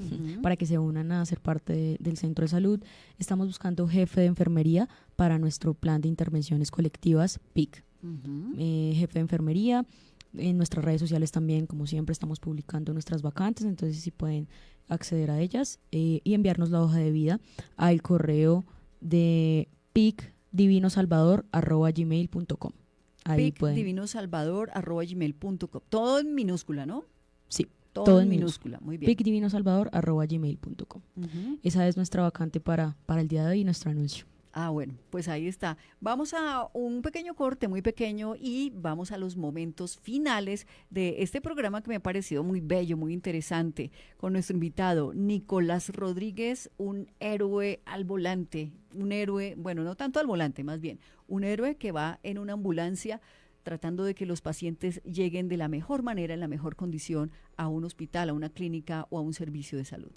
para que se unan a ser parte del centro de salud. Estamos buscando jefe de enfermería para nuestro plan de intervenciones colectivas PIC. Jefe de enfermería. En nuestras redes sociales también, como siempre, estamos publicando nuestras vacantes, entonces si pueden acceder a ellas y enviarnos la hoja de vida al correo de picdivinosalvador@gmail.com. Ahí pueden. picdivinosalvador@gmail.com. Todo en minúscula, ¿no? Sí, Todo en minúscula. Muy bien. picdivinosalvador@gmail.com. Esa es nuestra vacante para el día de hoy, nuestro anuncio. Ah, bueno, pues ahí está. Vamos a un pequeño corte, muy pequeño, y vamos a los momentos finales de este programa que me ha parecido muy bello, muy interesante, con nuestro invitado Nicolás Rodríguez, un héroe al volante, un héroe, bueno, no tanto al volante, más bien, un héroe que va en una ambulancia tratando de que los pacientes lleguen de la mejor manera, en la mejor condición, a un hospital, a una clínica o a un servicio de salud.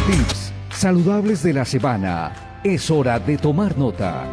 Tips saludables de la semana. Es hora de tomar nota.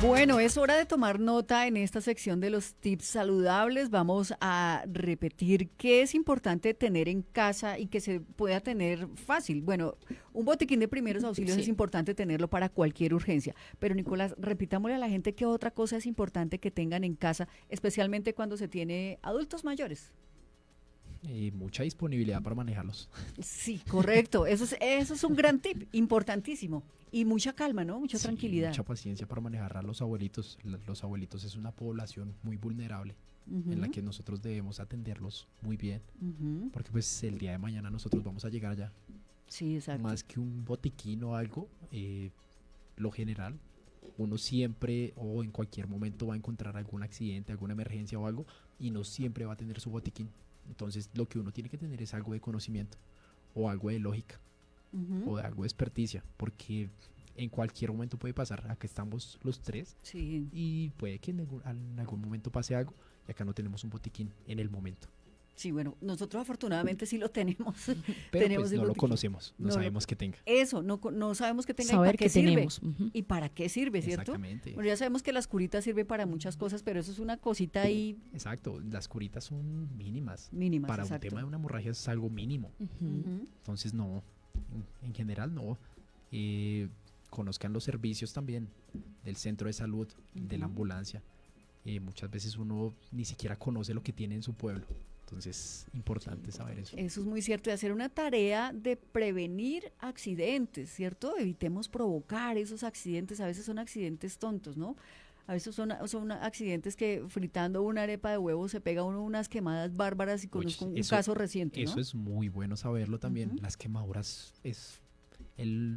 Bueno, es hora de tomar nota en esta sección de los tips saludables. Vamos a repetir qué es importante tener en casa y que se pueda tener fácil. Bueno, un botiquín de primeros auxilios Sí. es importante tenerlo para cualquier urgencia. Pero Nicolás, repitámosle a la gente qué otra cosa es importante que tengan en casa, especialmente cuando se tiene adultos mayores. Y mucha disponibilidad para manejarlos. Sí, correcto. Eso es un gran tip, importantísimo. Y mucha calma, ¿no? Mucha Sí, tranquilidad. mucha paciencia para manejar a los abuelitos. Los abuelitos es una población muy vulnerable en la que nosotros debemos atenderlos muy bien. Ujú. Porque pues el día de mañana nosotros vamos a llegar allá. Sí, exacto. Más que un botiquín o algo, lo general, uno siempre o en cualquier momento va a encontrar algún accidente, alguna emergencia o algo, y no siempre va a tener su botiquín. Entonces lo que uno tiene que tener es algo de conocimiento o algo de lógica Ujú. o de algo de experticia, porque en cualquier momento puede pasar. Acá estamos los tres Sí. y puede que en algún momento pase algo y acá no tenemos un botiquín en el momento. Sí, bueno, nosotros afortunadamente sí lo tenemos. Pero Tenemos pues el no lo botiquín. conocemos, no No lo- sabemos que tenga. Eso, no sabemos que tenga y Saber para qué que sirve. tenemos. Ujú. Y para qué sirve, ¿cierto? Exactamente. Bueno, ya sabemos que las curitas sirven para muchas cosas, pero eso es una cosita ahí Exacto, las curitas son mínimas. mínima. Para un tema de una hemorragia es algo mínimo. Entonces no, en general no. Conozcan los servicios también del centro de salud, de la Ujú. ambulancia. Muchas veces uno ni siquiera conoce lo que tiene en su pueblo. Entonces, importante saber eso. Eso es muy cierto, de hacer una tarea de prevenir accidentes, ¿cierto? Evitemos provocar esos accidentes, a veces son accidentes tontos, ¿no? A veces son accidentes que fritando una arepa de huevo se pega uno unas quemadas bárbaras y conozco un eso- caso reciente, ¿no? Eso es muy bueno saberlo también. Ujú. Las quemaduras es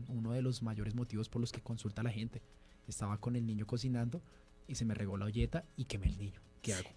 uno de los mayores motivos por los que consulta a la gente. Estaba con el niño cocinando y se me regó la olleta y quemé el niño. ¿Qué hago?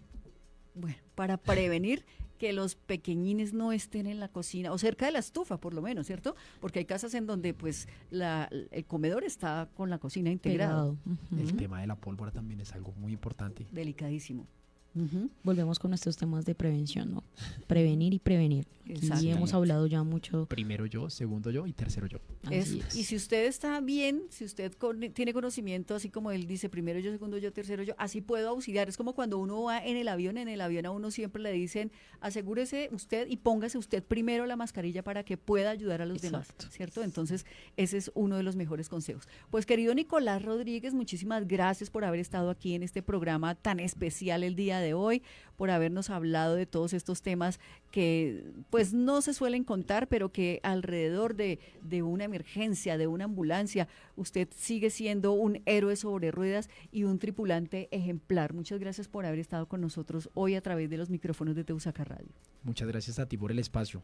Bueno, para prevenir que los pequeñines no estén en la cocina o cerca de la estufa, por lo menos, ¿cierto? Porque hay casas en donde pues el comedor está con la cocina integrado. Pegado. Ujú. El tema de la pólvora también es algo muy importante. Delicadísimo. Ujú. Volvemos con nuestros temas de prevención, ¿no? Prevenir y prevenir. Y Exactamente. hemos hablado ya mucho. Primero yo, segundo yo y tercero yo. Así es. Y si usted está bien, si usted tiene conocimiento, así como él dice, primero yo, segundo yo, tercero yo, así puedo auxiliar. Es como cuando uno va en el avión a uno siempre le dicen, asegúrese usted y póngase usted primero la mascarilla para que pueda ayudar a los demás, Exacto. ¿cierto? Entonces, ese es uno de los mejores consejos. Pues querido Nicolás Rodríguez, muchísimas gracias por haber estado aquí en este programa tan especial el día de hoy, por habernos hablado de todos estos temas que pues no se suelen contar, pero que alrededor de una emergencia, de una ambulancia, usted sigue siendo un héroe sobre ruedas y un tripulante ejemplar. Muchas gracias por haber estado con nosotros hoy a través de los micrófonos de Teusaca Radio. Muchas gracias a ti por el espacio.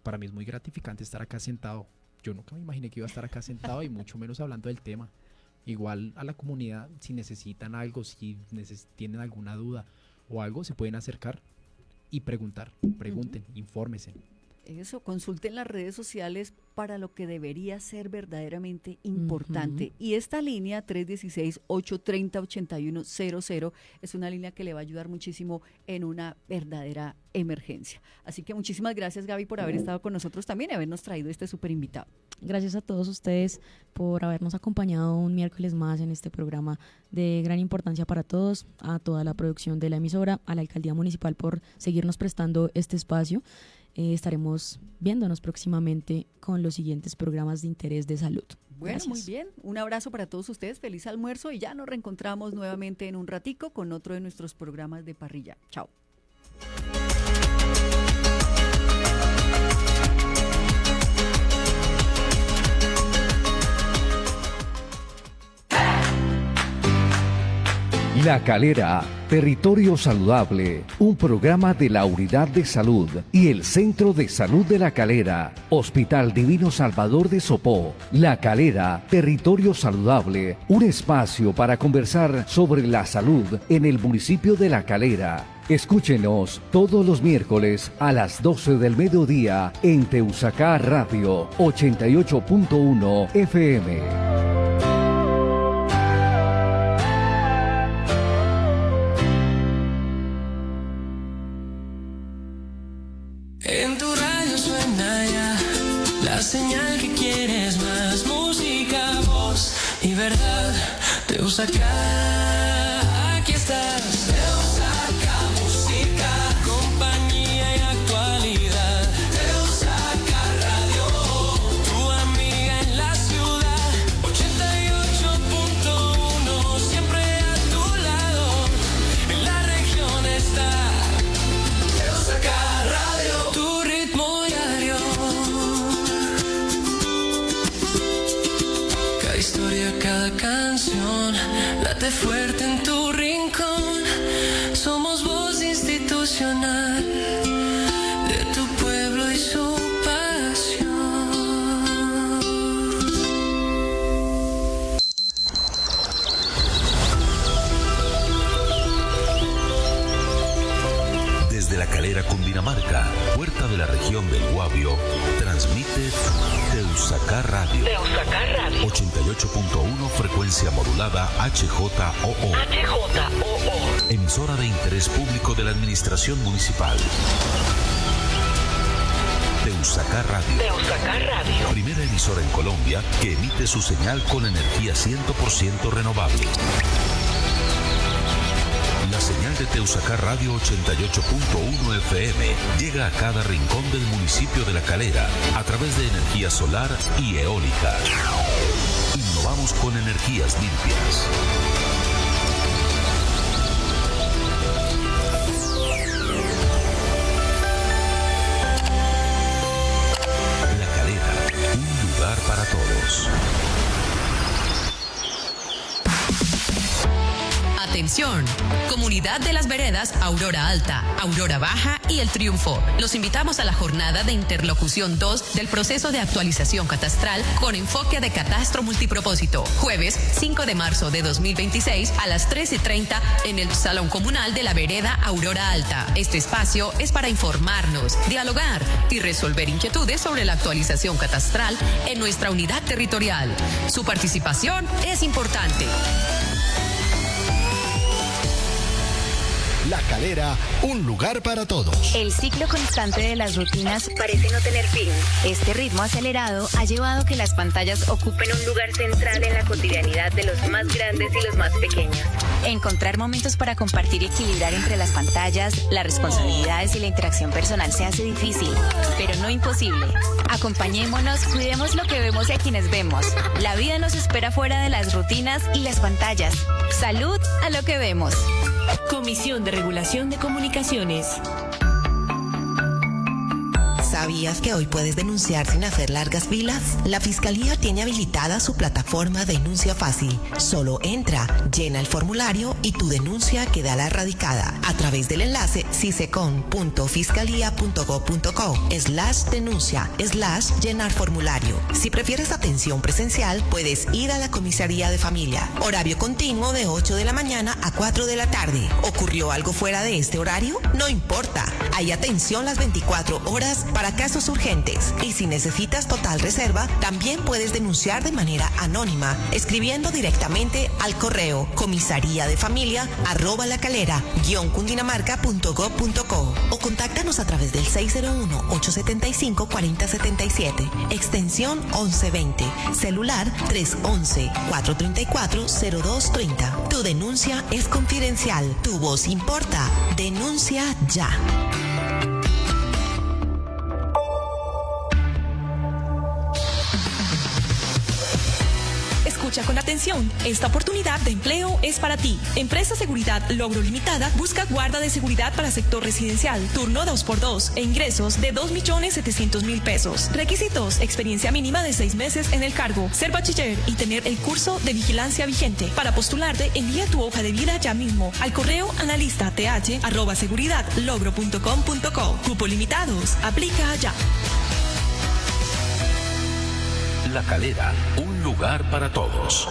Para mí es muy gratificante estar acá sentado. Yo nunca me imaginé que iba a estar acá sentado y mucho menos hablando del tema. Igual a la comunidad, si necesitan algo, si tienen alguna duda o algo, se pueden acercar y preguntar. Pregunten, infórmense. Eso, consulten las redes sociales para lo que debería ser verdaderamente importante. Y esta línea 316-830-8100 es una línea que le va a ayudar muchísimo en una verdadera emergencia. Así que muchísimas gracias, Gaby, por haber estado con nosotros también y habernos traído este súper invitado. Gracias a todos ustedes por habernos acompañado un miércoles más en este programa de gran importancia para todos, a toda la producción de la emisora, a la Alcaldía Municipal por seguirnos prestando este espacio. Estaremos viéndonos próximamente con los siguientes programas de interés de salud. Bueno, Gracias. muy bien. Un abrazo para todos ustedes. Feliz almuerzo y ya nos reencontramos nuevamente en un ratico con otro de nuestros programas de parrilla. Chao. La Calera, Territorio Saludable, un programa de la Unidad de Salud y el Centro de Salud de La Calera, Hospital Divino Salvador de Sopó. La Calera, Territorio Saludable, un espacio para conversar sobre la salud en el municipio de La Calera. Escúchenos todos los miércoles a las 12 del mediodía en Teusacar Radio 88.1 FM. En tu radio suena ya la señal que quieres, más música, voz y verdad. Teusacar, aquí estás. Teusacar, música, compañía y actualidad. Teusacar Radio, tu amiga en la ciudad. 88.1, siempre a tu lado. En la región está Teusacar Radio, tu ritmo diario. Cada historia, cada canción, late fuerte en tu rincón. Somos voz institucional de tu pueblo y su pasión. Desde La Calera, Cundinamarca, puerta de la región del Guavio, transmite Teusacar Radio. Teusacar Radio. 88.1 frecuencia modulada HJOO. Emisora de interés público de la Administración Municipal. Teusacar Radio. Teusacar Radio. Primera emisora en Colombia que emite su señal con energía 100% renovable. La señal de Teusacar Radio 88.1 FM llega a cada rincón del municipio de La Calera a través de energía solar y eólica. Innovamos con energías limpias. La Calera, un lugar para todos. Atención, Comunidad de las Veredas Aurora Alta, Aurora Baja y El Triunfo. Los invitamos a la jornada de interlocución 2 del proceso de actualización catastral con enfoque de catastro multipropósito. Jueves 5 de marzo de 2026 a las 13:30 en el Salón Comunal de la Vereda Aurora Alta. Este espacio es para informarnos, dialogar y resolver inquietudes sobre la actualización catastral en nuestra unidad territorial. Su participación es importante. La Calera, un lugar para todos. El ciclo constante de las rutinas parece no tener fin. Este ritmo acelerado ha llevado a que las pantallas ocupen un lugar central en la cotidianidad de los más grandes y los más pequeños. Encontrar momentos para compartir y equilibrar entre las pantallas, las responsabilidades y la interacción personal se hace difícil, pero no imposible. Acompañémonos, cuidemos lo que vemos y a quienes vemos. La vida nos espera fuera de las rutinas y las pantallas. Salud a lo que vemos. Comisión de Regulación de Comunicaciones. ¿Sabías que hoy puedes denunciar sin hacer largas filas? La Fiscalía tiene habilitada su plataforma Denuncia Fácil. Solo entra, llena el formulario y tu denuncia quedará radicada a través del enlace cisecon.fiscalia.gov.co/denuncia/llenar formulario. Si prefieres atención presencial, puedes ir a la comisaría de familia. Horario continuo de 8 de la mañana a 4 de la tarde. ¿Ocurrió algo fuera de este horario? No importa. Hay atención las 24 horas para para casos urgentes. Y si necesitas total reserva, también puedes denunciar de manera anónima, escribiendo directamente al correo comisaría-de-familia@lacalera-cundinamarca.gov.co o contáctanos a través del 601-875-4077, extensión 1120, celular 311-434-0230. Tu denuncia es confidencial. Tu voz importa. Denuncia ya. Escucha con atención, esta oportunidad de empleo es para ti. Empresa Seguridad Logro Limitada busca guarda de seguridad para sector residencial, turno 2x2 e ingresos de 2.700.000 pesos. Requisitos: experiencia mínima de 6 meses en el cargo, ser bachiller y tener el curso de vigilancia vigente. Para postularte, envía tu hoja de vida ya mismo al correo analistath@seguridadlogro.com.co. Cupo limitados. Aplica ya. La Calera, un lugar para todos.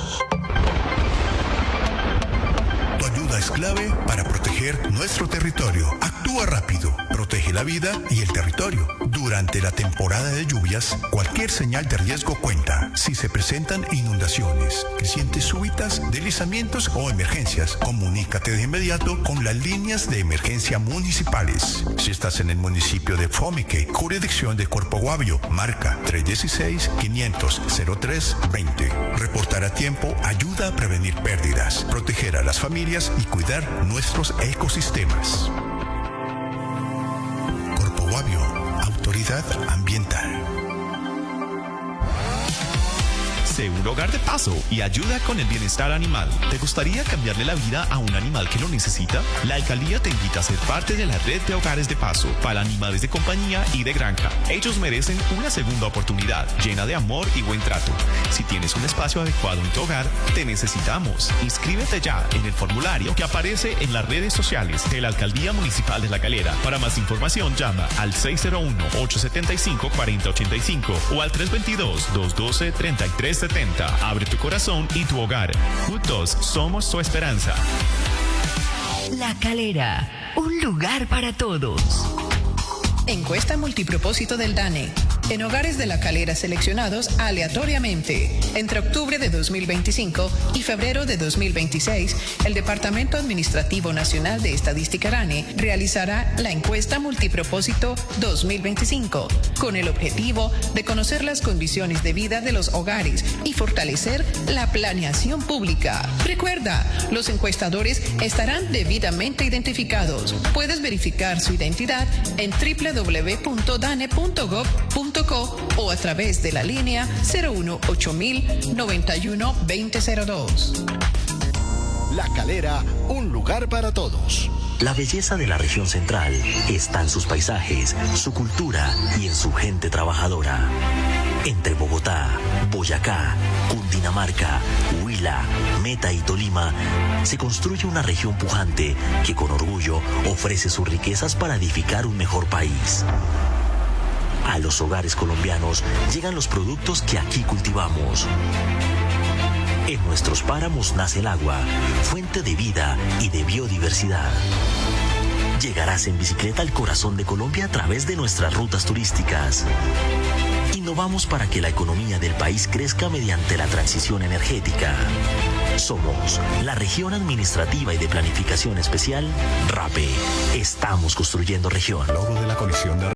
Tu ayuda es clave para proteger nuestro territorio. Actúa rápido, protege la vida y el territorio. Durante la temporada de lluvias, cualquier señal de riesgo cuenta. Si se presentan inundaciones, crecientes súbitas, deslizamientos o emergencias, comunícate de inmediato con las líneas de emergencia municipales. Si estás en el municipio de Fomeque, jurisdicción de Corpo Guavio, marca 316-500-0320. Reportar a tiempo ayuda a prevenir pérdidas, proteger a las familias y cuidar nuestros ecosistemas. Corpo Guavio, Autoridad Ambiental. Sé un hogar de paso y ayuda con el bienestar animal. ¿Te gustaría cambiarle la vida a un animal que lo necesita? La alcaldía te invita a ser parte de la red de hogares de paso para animales de compañía y de granja. Ellos merecen una segunda oportunidad llena de amor y buen trato. Si tienes un espacio adecuado en tu hogar, te necesitamos. Inscríbete ya en el formulario que aparece en las redes sociales de la Alcaldía Municipal de La Calera. Para más información, llama al 601-875-4085 o al 322-212-3370. Abre tu corazón y tu hogar. Juntos somos tu esperanza. La Calera, un lugar para todos. Encuesta multipropósito del DANE. En hogares de La Calera seleccionados aleatoriamente entre octubre de 2025 y febrero de 2026, el Departamento Administrativo Nacional de Estadística DANE realizará la encuesta multipropósito 2025 con el objetivo de conocer las condiciones de vida de los hogares y fortalecer la planeación pública. Recuerda, los encuestadores estarán debidamente identificados. Puedes verificar su identidad en www.dane.gov.co o a través de la línea 018-091-2002. La Calera, un lugar para todos. La belleza de la región central está en sus paisajes, su cultura y en su gente trabajadora. Entre Bogotá, Boyacá, Cundinamarca, Huila, Meta y Tolima, se construye una región pujante que con orgullo ofrece sus riquezas para edificar un mejor país. A los hogares colombianos llegan los productos que aquí cultivamos. En nuestros páramos nace el agua, fuente de vida y de biodiversidad. Llegarás en bicicleta al corazón de Colombia a través de nuestras rutas turísticas. Innovamos para que la economía del país crezca mediante la transición energética. Somos la región administrativa y de planificación especial, RAPE. Estamos construyendo región. Logo de la coalición de